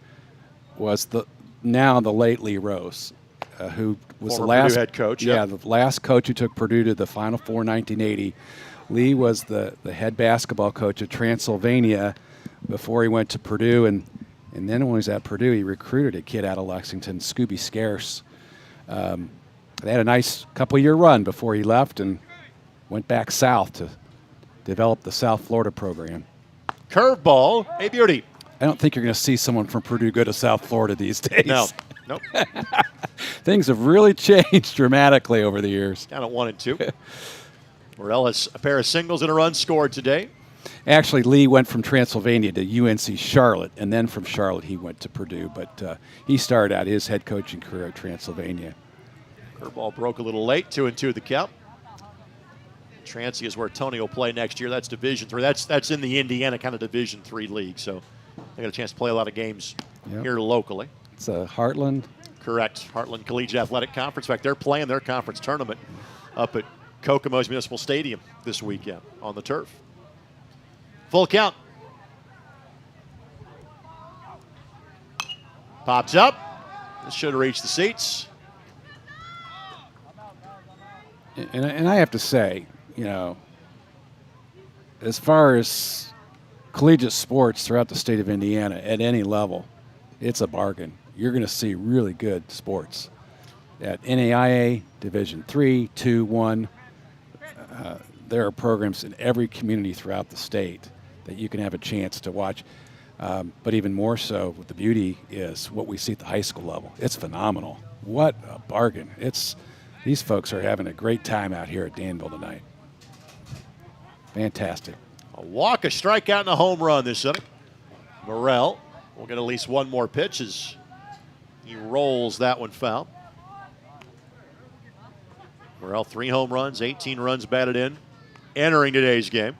was the late Lee Rose, who was Former the last Purdue head coach. Yeah, the last coach who took Purdue to the Final Four in 1980. Lee was the head basketball coach at Transylvania before he went to Purdue, and then when he was at Purdue, he recruited a kid out of Lexington, Scooby Scarce. They had a nice couple-year run before he left and went back south to develop the South Florida program. Curveball, a beauty. I don't think you're going to see someone from Purdue go to South Florida these days. No, nope. Things have really changed dramatically over the years. Down at 1-2. Morrell has a pair of singles and a run scored today. Actually, Lee went from Transylvania to UNC Charlotte, and then from Charlotte he went to Purdue. But he started out his head coaching career at Transylvania. Curveball broke a little late, 2-2 the count. Transy is where Tony will play next year. That's Division III. That's in the Indiana kind of Division III league. So they got a chance to play a lot of games here locally. It's Heartland Correct. Heartland Collegiate Athletic Conference. In fact, they're playing their conference tournament up at Kokomo's Municipal Stadium this weekend on the turf. Full count. Pops up. This should have reached the seats. And I have to say, you know, as far as collegiate sports throughout the state of Indiana at any level, it's a bargain. You're going to see really good sports at NAIA, Division 3, 2, 1. There are programs in every community throughout the state that you can have a chance to watch. But even more so, what the beauty is what we see at the high school level. It's phenomenal. What a bargain. These folks are having a great time out here at Danville tonight. Fantastic. A walk, a strikeout, and a home run this inning. Morrell will get at least one more pitch as he rolls that one foul. Morrell, 3 home runs, 18 runs batted in, entering today's game.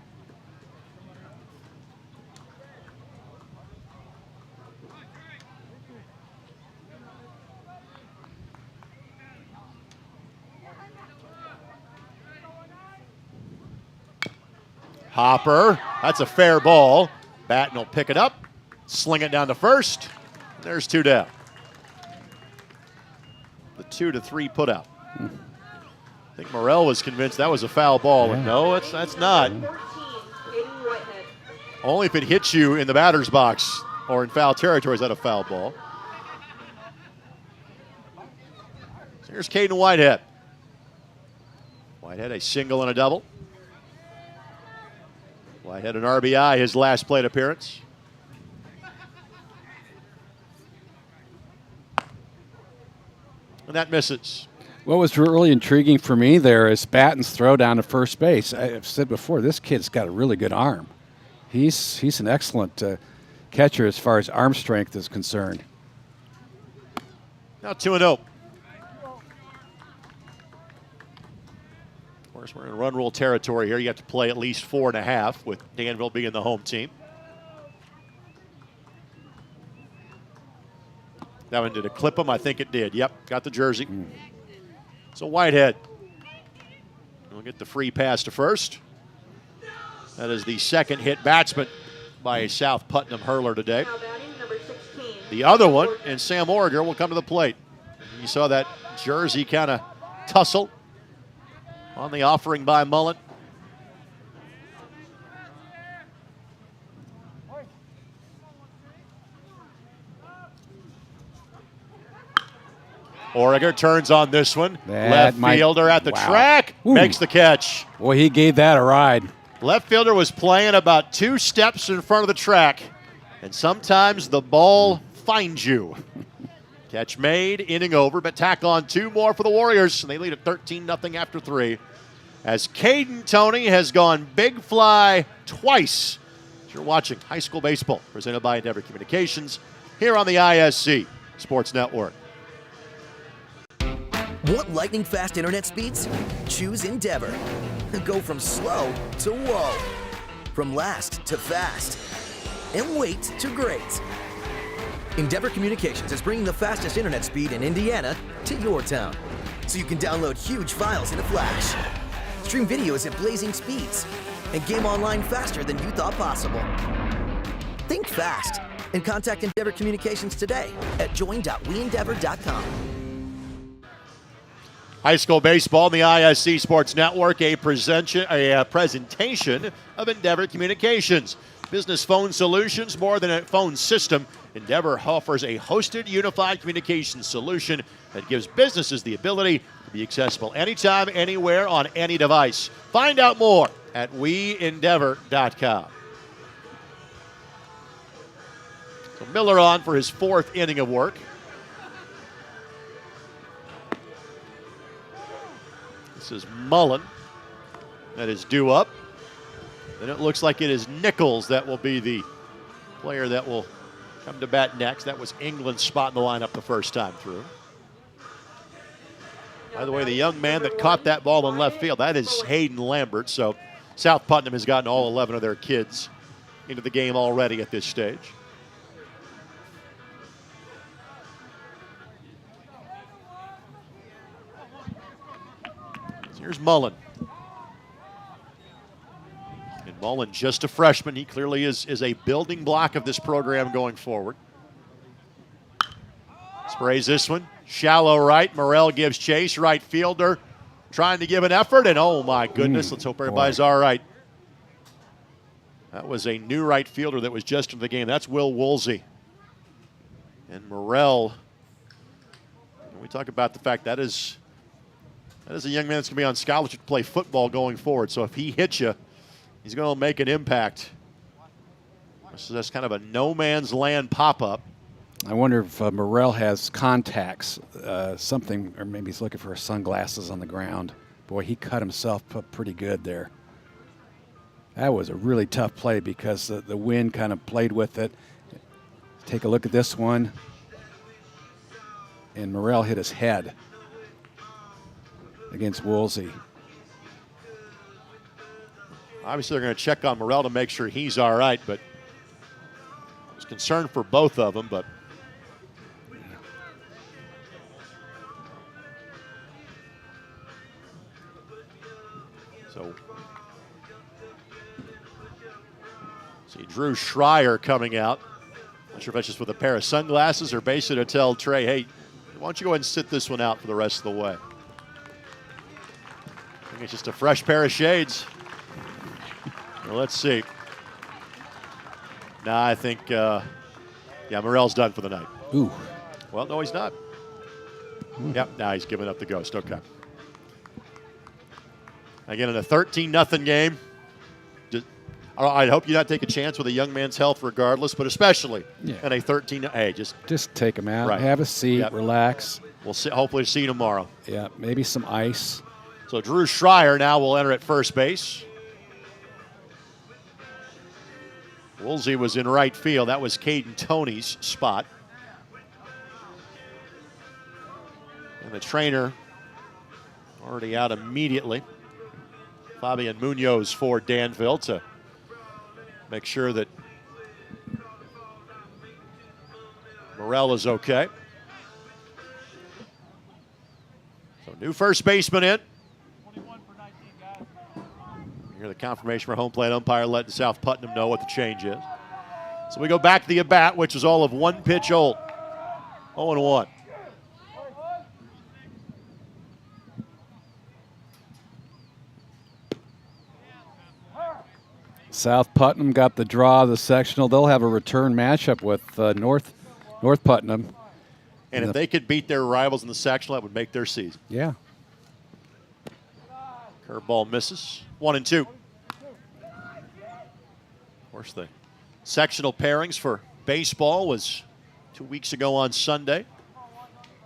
Hopper, that's a fair ball. Batten will pick it up, sling it down to first. There's 2 down. The 2-3 put out. I think Morrell was convinced that was a foul ball. Yeah. And no, that's not. 14, Hayden Whitehead. Only if it hits you in the batter's box or in foul territory is that a foul ball. So here's Caden Whitehead. Whitehead a single and a double. Whitehead an RBI, his last plate appearance. And that misses. What was really intriguing for me there is Batten's throw down to first base. I've said before, this kid's got a really good arm. He's an excellent catcher as far as arm strength is concerned. Now 2-0. Of course, we're in run rule territory here. You have to play at least 4.5 with Danville being the home team. That one, did it clip him? I think it did. Yep, got the jersey. So Whitehead will get the free pass to first. That is the second hit batsman by a South Putnam hurler today. Now batting, number 16. The other one, and Sam Origer will come to the plate. You saw that jersey kind of tussle on the offering by Mullen. Origer turns on this one. Left fielder at the track, makes the catch. Boy, he gave that a ride. Left fielder was playing about 2 steps in front of the track, and sometimes the ball finds you. Catch made, inning over, but tack on 2 more for the Warriors, and they lead at 13-0 after 3. As Caden Toney has gone big fly twice. You're watching high school baseball presented by Endeavor Communications here on the ISC Sports Network. Want lightning fast internet speeds? Choose Endeavor. Go from slow to whoa. From last to fast. And wait to great. Endeavor Communications is bringing the fastest internet speed in Indiana to your town. So you can download huge files in a flash. Stream videos at blazing speeds. And game online faster than you thought possible. Think fast and contact Endeavor Communications today at join.weendeavor.com. High school baseball on the ISC Sports Network, a presentation of Endeavor Communications. Business phone solutions, more than a phone system. Endeavor offers a hosted, unified communications solution that gives businesses the ability to be accessible anytime, anywhere, on any device. Find out more at weendeavor.com. So Miller on for his 4th inning of work. This is Mullen that is due up. Then it looks like it is Nichols that will be the player that will come to bat next. That was England's spot in the lineup the first time through. By the way, the young man that caught that ball in left field, that is Hayden Lambert. So South Putnam has gotten all 11 of their kids into the game already at this stage. Here's Mullen. And Mullen, just a freshman. He clearly is a building block of this program going forward. Sprays this one. Shallow right. Morrell gives chase. Right fielder trying to give an effort. And oh my goodness, let's hope everybody's all right. That was a new right fielder that was just in the game. That's Will Woolsey. And Morrell, we talk about the fact that is a young man that's going to be on scholarship to play football going forward. So if he hits you, he's going to make an impact. So that's kind of a no man's land pop-up. I wonder if Morrell has contacts, something, or maybe he's looking for sunglasses on the ground. Boy, he cut himself up pretty good there. That was a really tough play because the wind kind of played with it. Take a look at this one. And Morrell hit his head against Woolsey. Obviously, they're going to check on Morrell to make sure he's all right, but I was concerned for both of them, but see Drew Schreier coming out. Not sure if that's just with a pair of sunglasses or basically to tell Trey, hey, why don't you go ahead and sit this one out for the rest of the way. I think it's just a fresh pair of shades. Well, let's see. Nah, I think, Morrell's done for the night. Ooh. Well, no, he's not. Yep, now he's giving up the ghost. Okay. Again, in a 13-0 game. I hope you not take a chance with a young man's health regardless, but especially in a 13. Hey, just take him out, have a seat, relax. We'll hopefully see you tomorrow. Yeah, maybe some ice. So Drew Schreier now will enter at first base. Woolsey was in right field. That was Caden Toney's spot. And the trainer already out immediately. Fabian Munoz for Danville to make sure that Morrell is okay. So new first baseman in. You hear the confirmation for home plate umpire letting South Putnam know what the change is. So we go back to the at-bat, which is all of one pitch old. 0-1. South Putnam got the draw of the sectional. They'll have a return matchup with North Putnam. And if they could beat their rivals in the sectional, that would make their season. Yeah. Curveball misses. 1-2. Of course, the sectional pairings for baseball was 2 weeks ago on Sunday.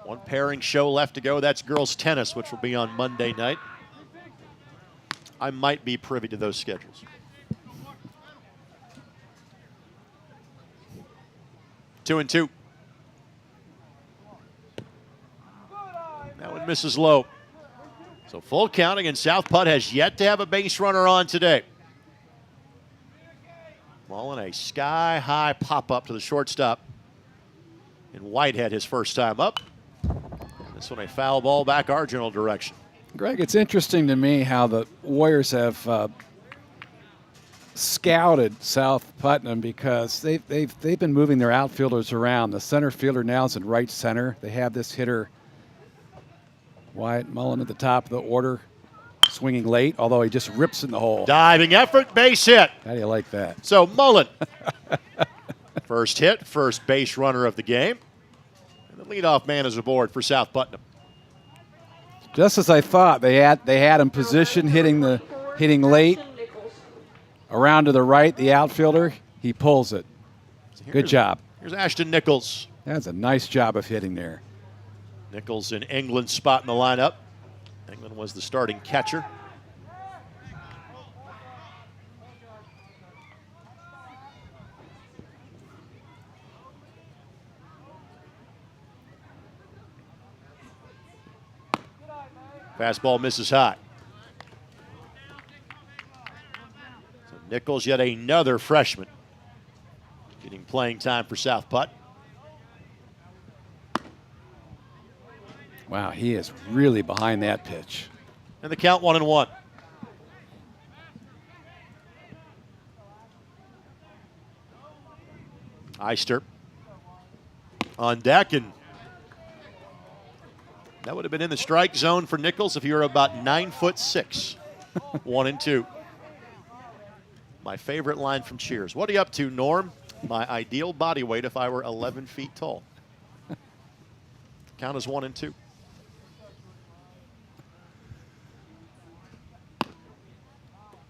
One pairing show left to go. That's girls tennis, which will be on Monday night. I might be privy to those schedules. 2-2. That one misses low. So full counting, and South Putt has yet to have a base runner on today. Mullen, a sky-high pop-up to the shortstop. And Whitehead his first time up. This one a foul ball back our general direction. Greg, it's interesting to me how the Warriors have scouted South Putnam because they've been moving their outfielders around. The center fielder now is in right center. They have this hitter, Wyatt Mullen, at the top of the order, swinging late, although he just rips in the hole. Diving effort, base hit. How do you like that? So Mullen, first hit, first base runner of the game. And the leadoff man is aboard for South Putnam. Just as I thought, they had him positioned, hitting late. Around to the right, the outfielder, he pulls it. Good job. Here's Ashton Nichols. That's a nice job of hitting there. Nichols in England's spot in the lineup. England was the starting catcher. Fastball misses high. So Nichols, yet another freshman, getting playing time for South Putt. Wow, he is really behind that pitch. And the count 1-1. Eister on deck, and that would have been in the strike zone for Nichols if you were about 9'6". 1-2. My favorite line from Cheers. What are you up to, Norm? My ideal body weight if I were 11 feet tall. Count is 1-2.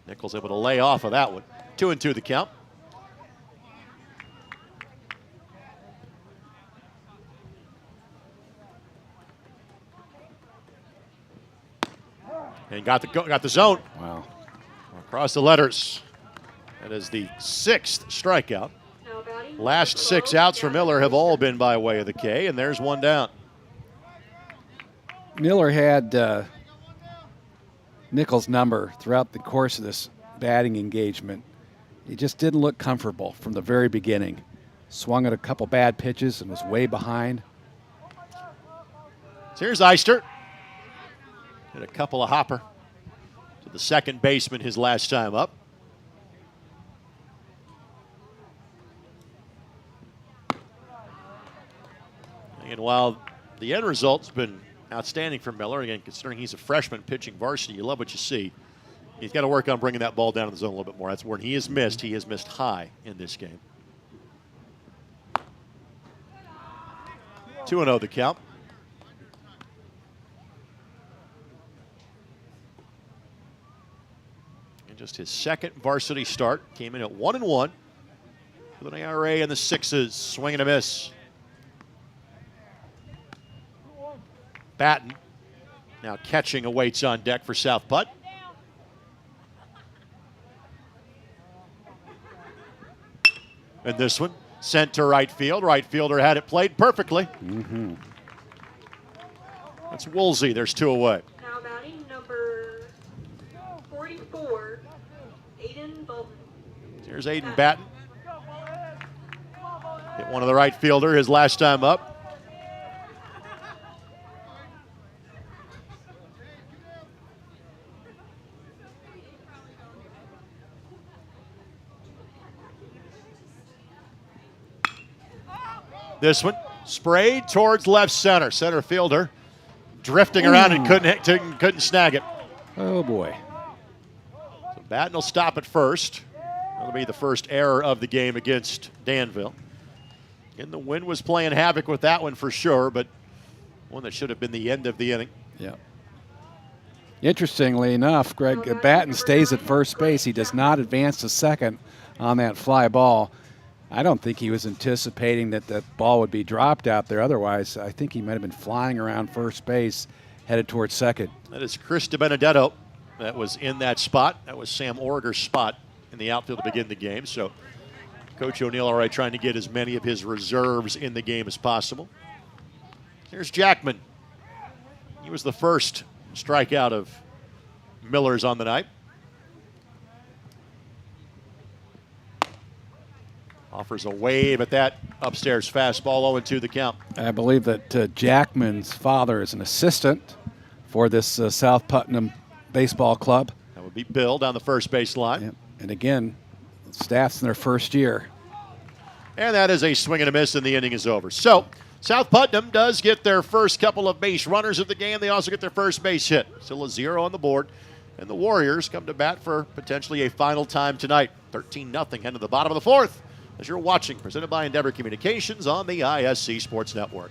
Nichols able to lay off of that one. 2-2 the count. And got the zone. Wow. Across the letters. That is the 6th strikeout. Last 6 outs for Miller have all been by way of the K, and there's one down. Miller had Nichols' number throughout the course of this batting engagement. He just didn't look comfortable from the very beginning. Swung at a couple bad pitches and was way behind. So here's Eister. Hit a couple of hopper to the second baseman his last time up. And while the end result's been outstanding for Miller, again, considering he's a freshman pitching varsity, you love what you see. He's got to work on bringing that ball down in the zone a little bit more. That's where he has missed. He has missed high in this game. 2-0 the count. And just his second varsity start. Came in at 1-1 with an ERA in the 6s. Swing and a miss. Batten now catching awaits on deck for South Putt. And this one sent to right field. Right fielder had it played perfectly. Mm-hmm. That's Woolsey. There's 2 away. Now batting number 44, Aiden Bolton. Here's Aiden Batten. Hit one of the right fielder his last time up. This one sprayed towards left center. Center fielder drifting around and couldn't snag it. Oh boy. So Batten will stop at first. That'll be the first error of the game against Danville. And the wind was playing havoc with that one for sure, but one that should have been the end of the inning. Yeah. Interestingly enough, Greg, Batten stays at first base. He does not advance to second on that fly ball. I don't think he was anticipating that that ball would be dropped out there. Otherwise, I think he might have been flying around first base, headed towards second. That is Chris DiBenedetto that was in that spot. That was Sam Orger's spot in the outfield to begin the game. So Coach O'Neill already trying to get as many of his reserves in the game as possible. Here's Jackman. He was the first strikeout of Miller's on the night. Offers a wave at that upstairs fastball, 0-2 the count. I believe that Jackman's father is an assistant for this South Putnam baseball club. That would be Bill down the first base line. Yep. And again, staff's in their first year. And that is a swing and a miss, and the inning is over. So South Putnam does get their first couple of base runners of the game. They also get their first base hit. Still a 0 on the board. And the Warriors come to bat for potentially a final time tonight. 13-0 heading to the bottom of the 4th. As you're watching, presented by Endeavor Communications on the ISC Sports Network.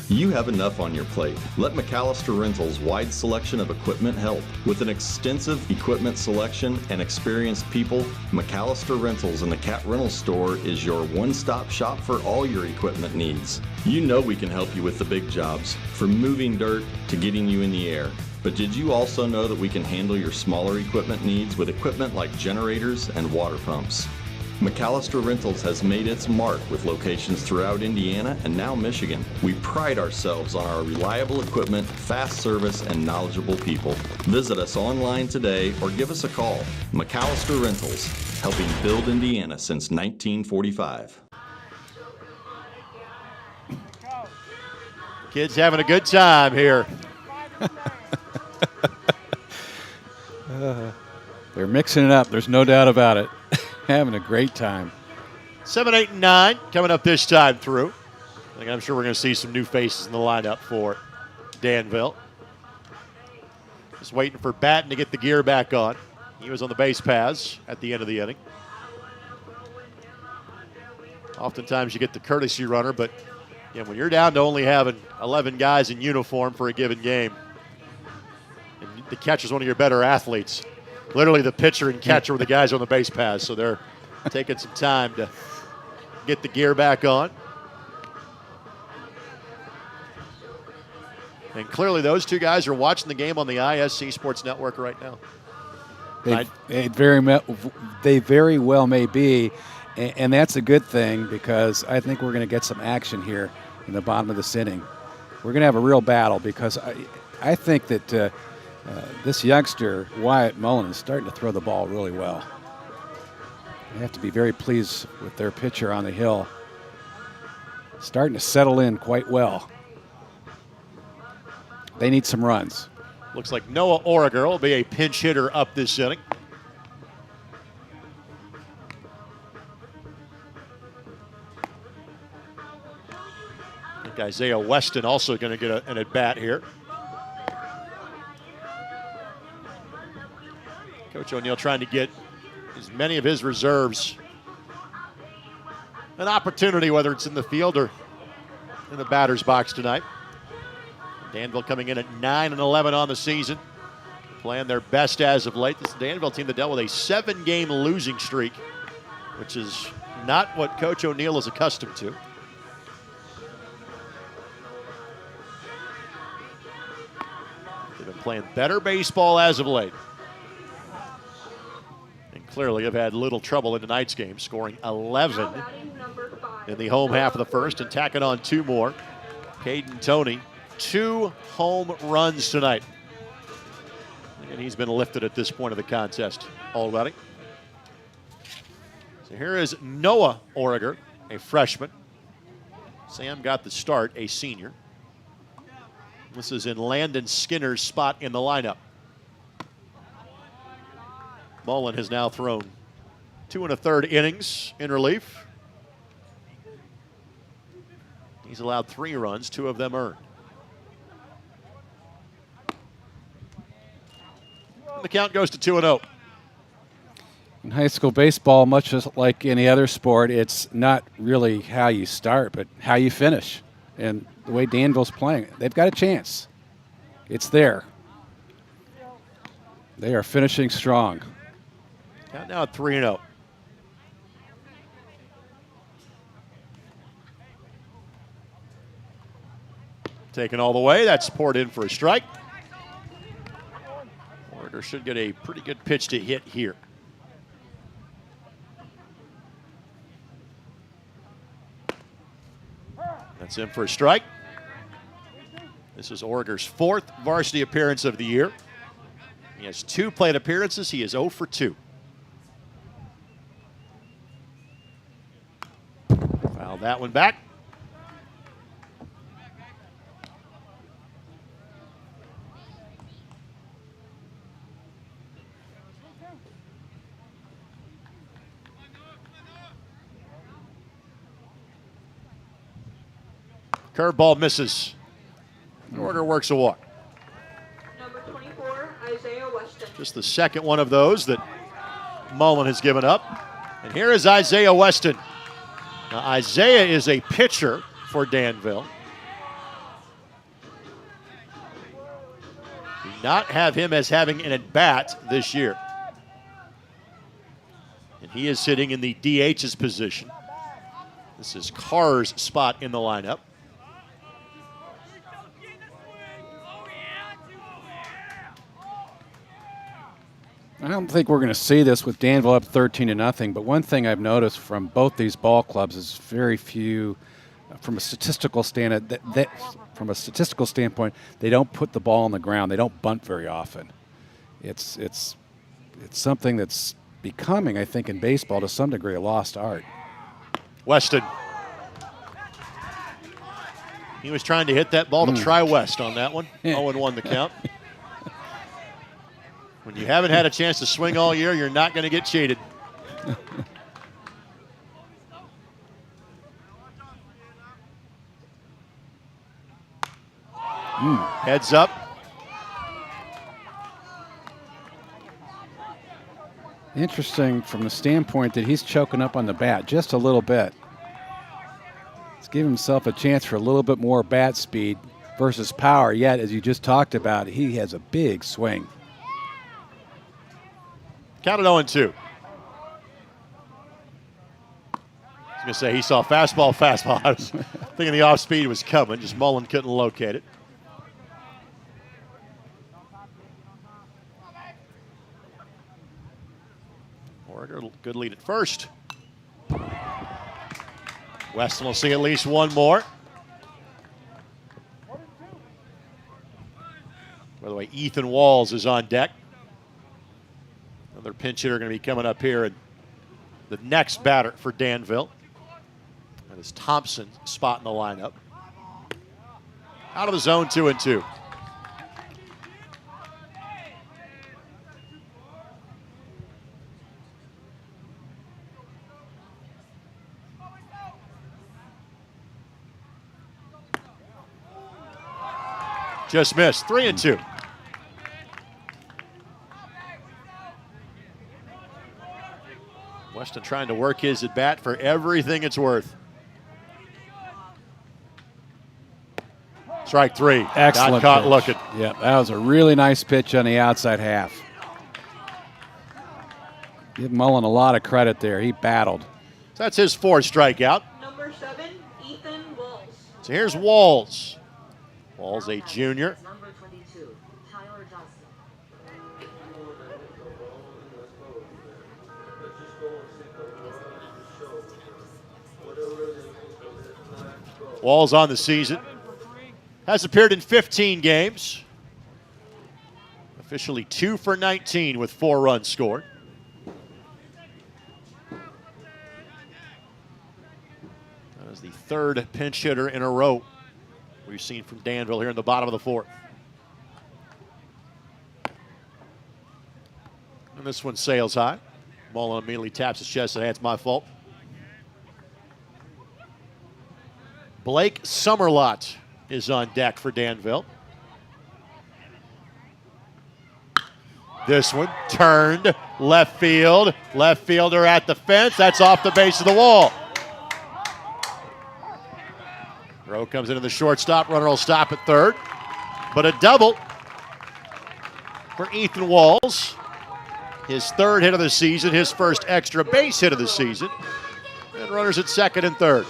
You have enough on your plate. Let McAllister Rentals' wide selection of equipment help. With an extensive equipment selection and experienced people, McAllister Rentals in the Cat Rental Store is your one-stop shop for all your equipment needs. You know we can help you with the big jobs, from moving dirt to getting you in the air. But did you also know that we can handle your smaller equipment needs with equipment like generators and water pumps? McAllister Rentals has made its mark with locations throughout Indiana and now Michigan. We pride ourselves on our reliable equipment, fast service, and knowledgeable people. Visit us online today or give us a call. McAllister Rentals, helping build Indiana since 1945. Kids having a good time here. They're mixing it up. There's no doubt about it. Having a great time. 7, 8, and 9 coming up this time through. I'm sure we're going to see some new faces in the lineup for Danville. Just waiting for Batten to get the gear back on. He was on the base paths at the end of the inning. Oftentimes you get the courtesy runner, but when you're down to only having 11 guys in uniform for a given game, and the catcher's one of your better athletes, literally the pitcher and catcher were the guys on the base paths, so they're taking some time to get the gear back on. And clearly those two guys are watching the game on the IHSAA Sports Network right now. They very well may be, and that's a good thing because I think we're going to get some action here in the bottom of this inning. We're going to have a real battle because I think that this youngster, Wyatt Mullen, is starting to throw the ball really well. They have to be very pleased with their pitcher on the hill. Starting to settle in quite well. They need some runs. Looks like Noah Origer will be a pinch hitter up this inning. I think Isaiah Weston also going to get an at-bat here. Coach O'Neill trying to get as many of his reserves an opportunity, whether it's in the field or in the batter's box tonight. Danville coming in at 9 and 11 on the season, playing their best as of late. This is a Danville team that dealt with a 7-game losing streak, which is not what Coach O'Neill is accustomed to. They've been playing better baseball as of late. And clearly have had little trouble in tonight's game, scoring 11 in the home half of the first and tacking on 2 more. Caden Toney, 2 home runs tonight. And he's been lifted at this point of the contest already. So here is Noah Origer, a freshman. Sam got the start, a senior. This is in Landon Skinner's spot in the lineup. Mullen has now thrown 2 1/3 innings in relief. He's allowed 3 runs, 2 of them earned. The count goes to 2-0. In high school baseball, much as like any other sport, it's not really how you start, but how you finish. And the way Danville's playing, they've got a chance. It's there. They are finishing strong. Count now at 3-0. Taken all the way. That's poured in for a strike. Origer should get a pretty good pitch to hit here. That's in for a strike. This is Origer's 4th varsity appearance of the year. He has 2 plate appearances. He is 0 for 2. Foul that one back. Curveball misses. Origer works a walk. Number 24, Isaiah Weston. Just the second one of those that Mullen has given up. And here is Isaiah Weston. Now, Isaiah is a pitcher for Danville. Do not have him as having an at-bat this year. And he is sitting in the DH's position. This is Carr's spot in the lineup. I don't think we're going to see this with Danville up 13-0, but one thing I've noticed from both these ball clubs is very few, from a statistical standpoint, they don't put the ball on the ground. They don't bunt very often. It's something that's becoming, I think, in baseball to some degree a lost art. Weston. He was trying to hit that ball to try West on that one. 0-1 the count. When you haven't had a chance to swing all year, you're not going to get cheated. Heads up. Interesting from the standpoint that he's choking up on the bat just a little bit. He's giving himself a chance for a little bit more bat speed versus power, yet, as you just talked about, he has a big swing. Counted 0-2. I was going to say he saw fastball. I was thinking the off speed was coming, just Mullen couldn't locate it. Oregon, good lead at first. Weston will see at least one more. By the way, Ethan Walls is on deck. Another pinch hitter going to be coming up here, and the next batter for Danville. That is Thompson spot in the lineup. Out of the zone, 2-2. Just missed, 3-2. Weston trying to work his at bat for everything it's worth. Strike 3. Excellent. Not caught pitch. looking. Yeah, that was a really nice pitch on the outside half. Give Mullen a lot of credit there. He battled. So that's his 4th strikeout. Number 7, Ethan Walls. So here's Walls. Walls, a junior. Number 22, Tyler Johnson. Walls on the season. Has appeared in 15 games. Officially 2 for 19 with 4 runs scored. That is the 3rd pinch hitter in a row we've seen from Danville here in the bottom of the 4th. And this one sails high. Mullen immediately taps his chest and, hey, it's my fault. Blake Summerlot is on deck for Danville. This one turned left field. Left fielder at the fence. That's off the base of the wall. Rowe comes into the shortstop. Runner will stop at third. But a double for Ethan Walls. His 3rd hit of the season, his 1st extra base hit of the season. And runners at 2nd and 3rd.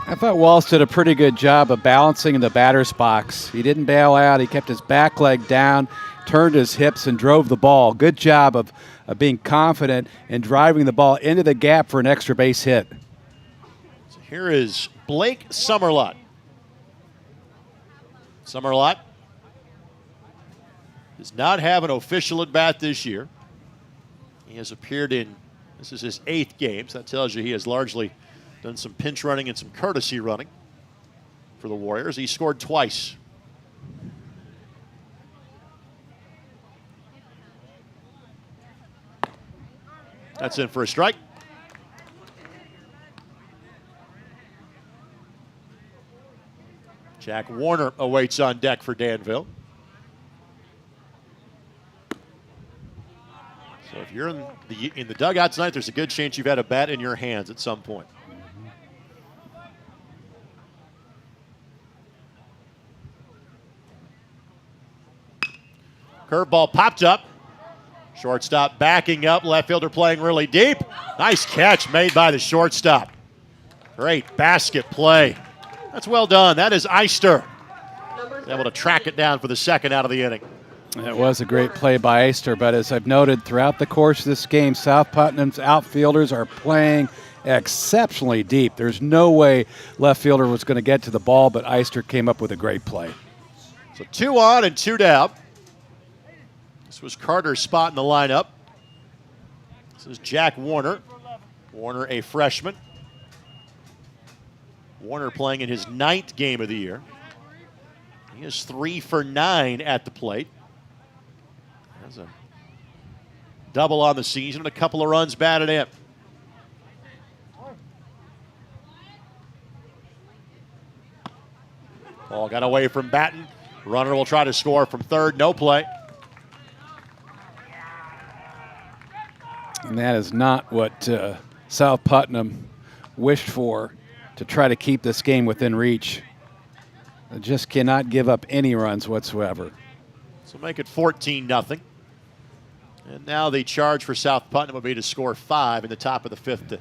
I thought Walls did a pretty good job of balancing in the batter's box. He didn't bail out. He kept his back leg down, turned his hips, and drove the ball. Good job of being confident and driving the ball into the gap for an extra base hit. So here is Blake Summerlot. Summerlot does not have an official at bat this year. He has appeared in, this is his 8th game, so that tells you he has largely done some pinch running and some courtesy running for the Warriors. He scored twice. That's in for a strike. Jack Warner awaits on deck for Danville. So if you're in the dugout tonight, there's a good chance you've had a bat in your hands at some point. Curveball popped up. Shortstop backing up. Left fielder playing really deep. Nice catch made by the shortstop. Great basket play. That's well done. That is Eister. Able to track it down for the 2nd out of the inning. It was a great play by Eister, but as I've noted throughout the course of this game, South Putnam's outfielders are playing exceptionally deep. There's no way left fielder was going to get to the ball, but Eister came up with a great play. So 2 on and 2 down. This was Carter's spot in the lineup. This is Jack Warner. Warner, a freshman. Warner playing in his 9th game of the year. He is 3 for 9 at the plate. Has a double on the season and a couple of runs batted in. Ball got away from Batten. Runner will try to score from third. No play. And that is not what South Putnam wished for, to try to keep this game within reach. They just cannot give up any runs whatsoever. So make it 14-0. And now the charge for South Putnam will be to score 5 in the top of the 5th to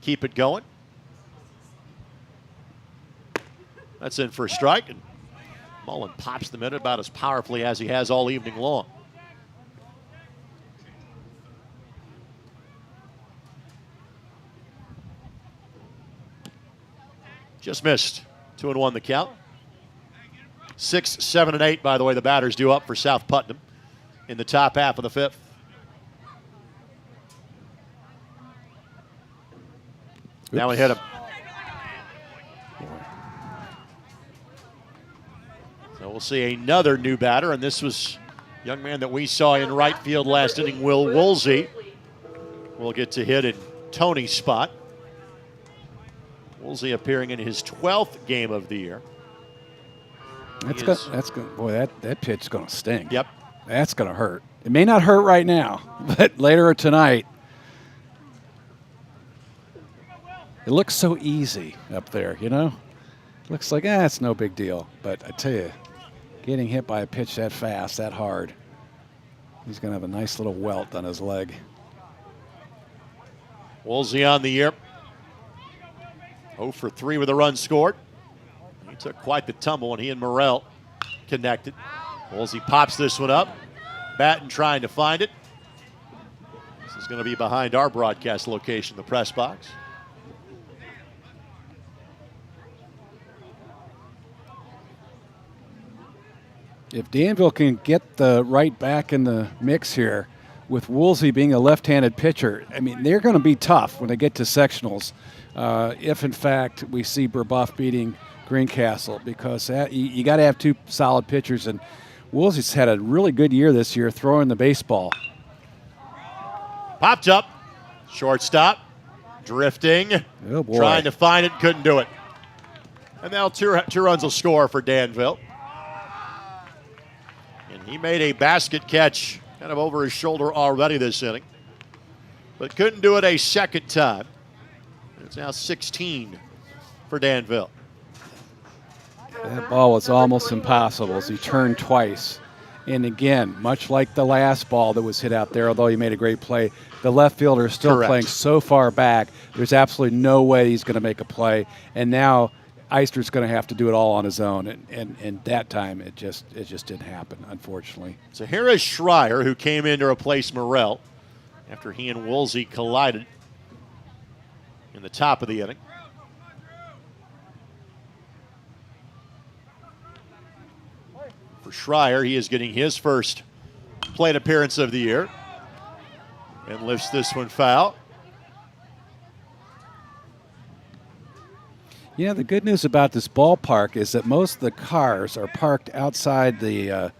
keep it going. That's in for a strike, and Mullen pops them in about as powerfully as he has all evening long. Just missed. 2-1 the count. 6, 7, and 8, by the way, the batters due up for South Putnam in the top half of the 5th. Now we hit him. So we'll see another new batter, and this was a young man that we saw in right field last inning, Will Woolsey. Will get to hit in Tony's spot. Woolsey appearing in his 12th game of the year. Boy, that pitch's going to sting. Yep. That's going to hurt. It may not hurt right now, but later tonight, it looks so easy up there, you know? Looks like, it's no big deal. But I tell you, getting hit by a pitch that fast, that hard, he's going to have a nice little welt on his leg. Woolsey on the year. 0 for 3 with a run scored. He took quite the tumble when he and Morrell connected. Woolsey pops this one up. Batten trying to find it. This is going to be behind our broadcast location, the press box. If Danville can get the right back in the mix here, with Woolsey being a left-handed pitcher, I mean, they're going to be tough when they get to sectionals. If, in fact, we see Burbuff beating Greencastle, because you got to have two solid pitchers. And Woolsey's had a really good year this year throwing the baseball. Popped up. Shortstop. Drifting. Oh, boy. Trying to find it. Couldn't do it. And now two runs will score for Danville. And he made a basket catch kind of over his shoulder already this inning, but couldn't do it a second time. It's now 16 for Danville. That ball was almost impossible as he turned twice. And again, much like the last ball that was hit out there, although he made a great play, the left fielder is still playing so far back, there's absolutely no way he's going to make a play. And now Eister's going to have to do it all on his own, and that time it just didn't happen, unfortunately. So here is Schreier, who came in to replace Morrell after he and Woolsey collided in the top of the inning. For Schreier, he is getting his first plate appearance of the year and lifts this one foul. You know, the good news about this ballpark is that most of the cars are parked outside the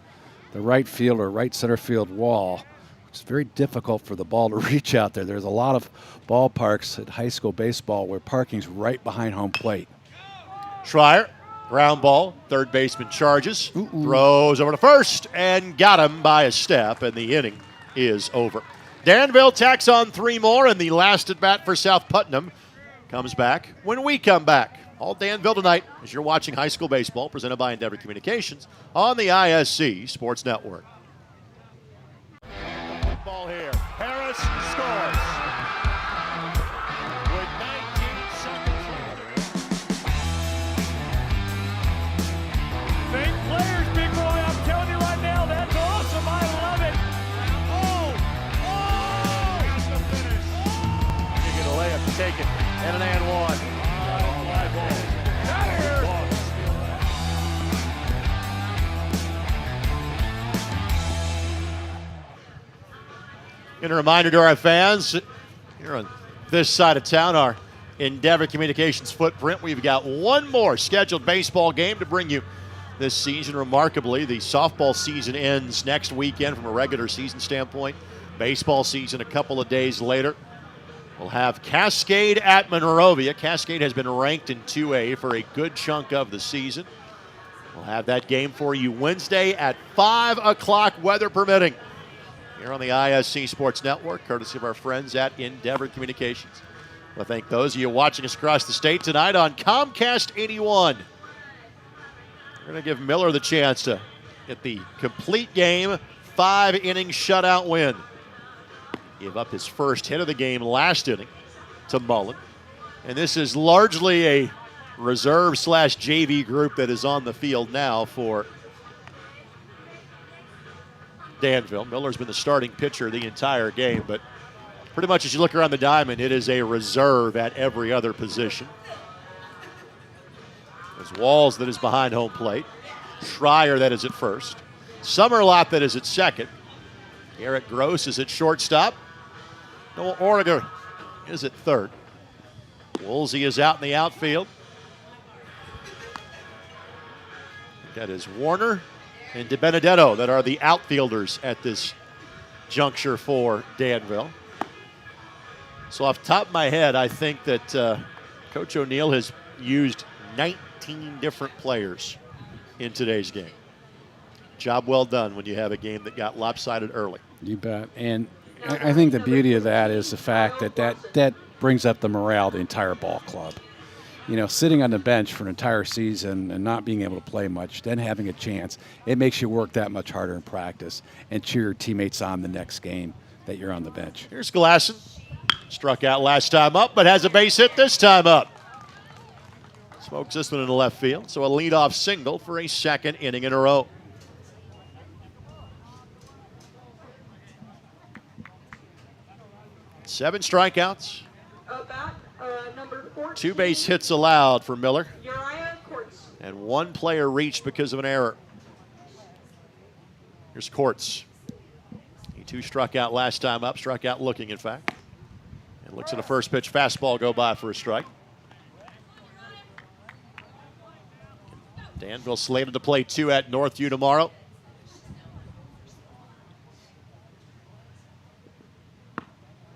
right field or right center field wall. It's very difficult for the ball to reach out there. There's a lot of ballparks at high school baseball where parking's right behind home plate. Schreier, ground ball, third baseman charges, throws over to first, and got him by a step, and the inning is over. Danville tacks on 3 more, and the last at bat for South Putnam comes back when we come back. All Danville tonight as you're watching high school baseball presented by Endeavor Communications on the ISC Sports Network. Ball here. Harris scores. With 19 seconds left. Fake players, big boy. I'm telling you right now, that's awesome. I love it. That's the finish. You get a layup taken and an and one. And a reminder to our fans, here on this side of town, our Endeavor Communications footprint, we've got one more scheduled baseball game to bring you this season. Remarkably, the softball season ends next weekend from a regular season standpoint. Baseball season a couple of days later. We'll have Cascade at Monrovia. Cascade has been ranked in 2A for a good chunk of the season. We'll have that game for you Wednesday at 5 o'clock, weather permitting, here on the ISC Sports Network, courtesy of our friends at Endeavor Communications. Well, thank those of you watching us across the state tonight on Comcast 81. We're going to give Miller the chance to get the complete game, 5-inning shutout win. Gave up his first hit of the game last inning to Mullen. And this is largely a reserve/JV group that is on the field now for Danville. Miller's been the starting pitcher the entire game, but pretty much as you look around the diamond, it is a reserve at every other position. There's Walls that is behind home plate. Schreier that is at first. Summerlot that is at second. Garrett Gross is at shortstop. Noah Origer is at third. Woolsey is out in the outfield. That is Warner and DiBenedetto that are the outfielders at this juncture for Danville. So off the top of my head, I think that Coach O'Neill has used 19 different players in today's game. Job well done when you have a game that got lopsided early. You bet. And I think the beauty of that is the fact that brings up the morale of the entire ball club. You know, sitting on the bench for an entire season and not being able to play much, then having a chance, it makes you work that much harder in practice and cheer your teammates on the next game that you're on the bench. Here's Glasson. Struck out last time up, but has a base hit this time up. Smokes this one in the left field, so a leadoff single for a second inning in a row. Seven strikeouts. Number 14, 2 base hits allowed for Miller. Uriah Courts. And 1 player reached because of an error. Here's Courts. He too struck out last time up, struck out looking, in fact. And looks at a first pitch fastball go by for a strike. Danville slated to play 2 at Northview tomorrow.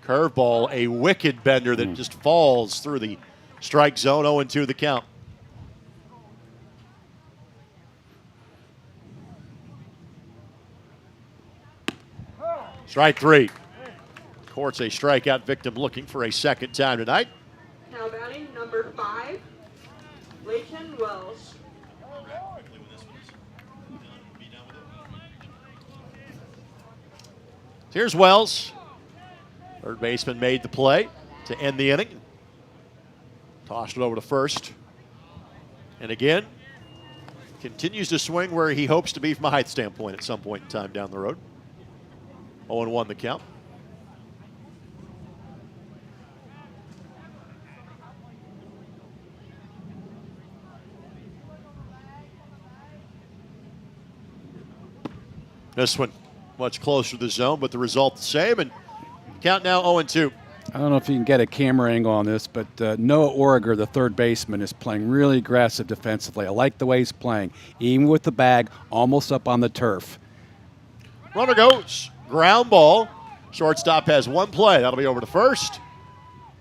Curveball, a wicked bender that just falls through the strike zone. 0-2 the count. Strike 3. Courts a strikeout victim looking for a second time tonight. Now batting number 5, Leighton Wells. Here's Wells. Third baseman made the play to end the inning. Tossed it over to first. And again, continues to swing where he hopes to be from a height standpoint at some point in time down the road. 0-1 the count. This one much closer to the zone, but the result the same. And count now 0-2. I don't know if you can get a camera angle on this, but Noah Origer, the third baseman, is playing really aggressive defensively. I like the way he's playing, even with the bag almost up on the turf. Runner goes. Ground ball. Shortstop has 1 play. That'll be over to first.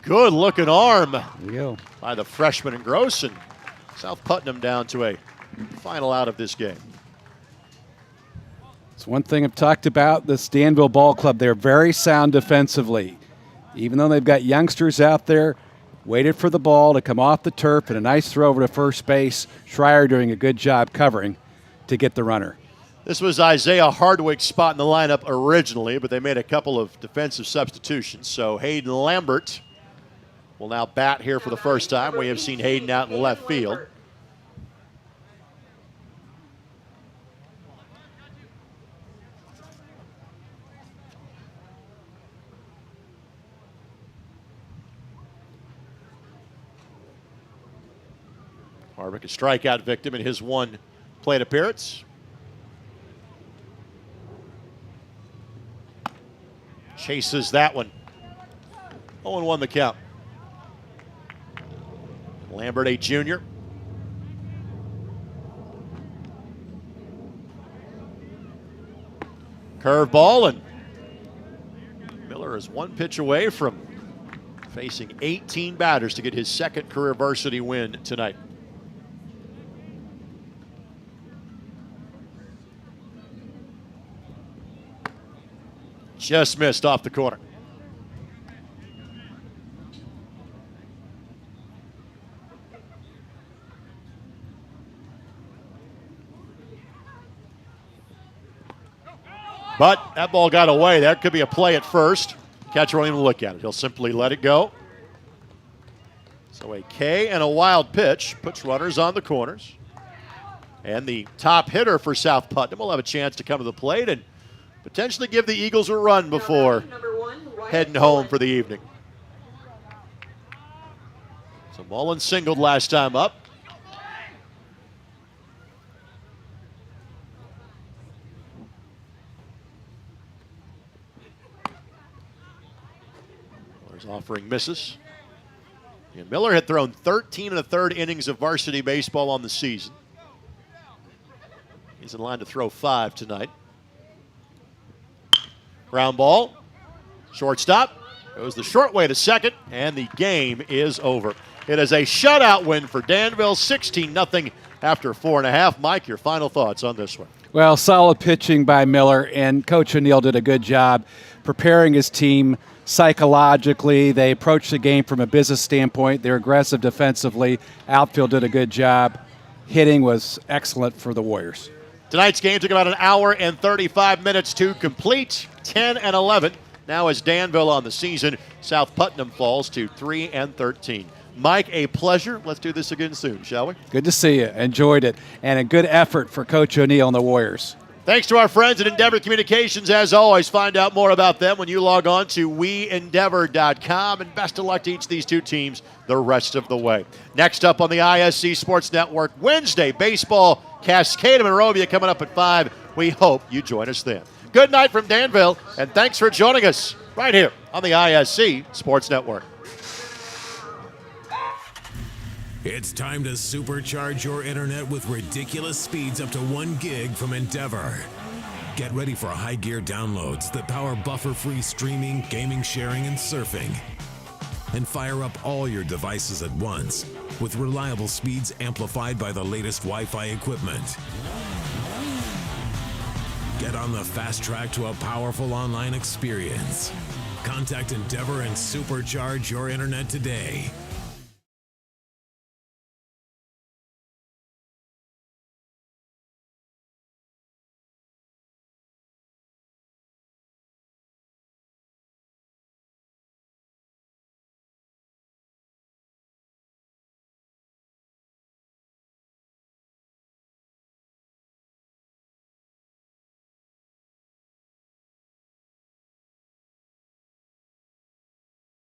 Good looking arm There you go. by the freshman and Gross. And South Putnam down to a final out of this game. It's one thing I've talked about, this Danville ball club. They're very sound defensively. Even though they've got youngsters out there, waited for the ball to come off the turf and a nice throw over to first base. Schreier doing a good job covering to get the runner. This was Isaiah Hardwick's spot in the lineup originally, but they made a couple of defensive substitutions. So Hayden Lambert will now bat here for the first time. We have seen Hayden out in left field. Hardwick, a strikeout victim in his 1 plate appearance. Chases that one. 0-1 the count. Lambert, a junior. Curveball, and Miller is one pitch away from facing 18 batters to get his second career varsity win tonight. Just missed off the corner. But that ball got away. That could be a play at first. Catcher won't even look at it. He'll simply let it go. So a K and a wild pitch puts runners on the corners. And the top hitter for South Putnam will have a chance to come to the plate and potentially give the Eagles a run before heading home for the evening. So Mullen singled last time up. Miller's offering misses. And Miller had thrown 13 1/3 innings of varsity baseball on the season. He's in line to throw 5 tonight. Ground ball, shortstop, goes the short way to second, and the game is over. It is a shutout win for Danville, 16-0 after 4.5. Mike, your final thoughts on this one? Well, solid pitching by Miller, and Coach O'Neill did a good job preparing his team psychologically. They approached the game from a business standpoint. They're aggressive defensively. Outfield did a good job. Hitting was excellent for the Warriors. Tonight's game took about an hour and 35 minutes to complete, 10-11. Now as Danville on the season, South Putnam falls to 3-13. Mike, a pleasure. Let's do this again soon, shall we? Good to see you. Enjoyed it. And a good effort for Coach O'Neill and the Warriors. Thanks to our friends at Endeavor Communications. As always, find out more about them when you log on to weendeavor.com. And best of luck to each of these two teams the rest of the way. Next up on the ISC Sports Network, Wednesday, baseball, Cascade and Monrovia coming up at 5. We hope you join us then. Good night from Danville, and thanks for joining us right here on the ISC Sports Network. It's time to supercharge your internet with ridiculous speeds up to 1 gig from Endeavor. Get ready for high gear downloads that power buffer-free streaming, gaming, sharing, and surfing. And fire up all your devices at once with reliable speeds amplified by the latest Wi-Fi equipment. Get on the fast track to a powerful online experience. Contact Endeavor and supercharge your internet today.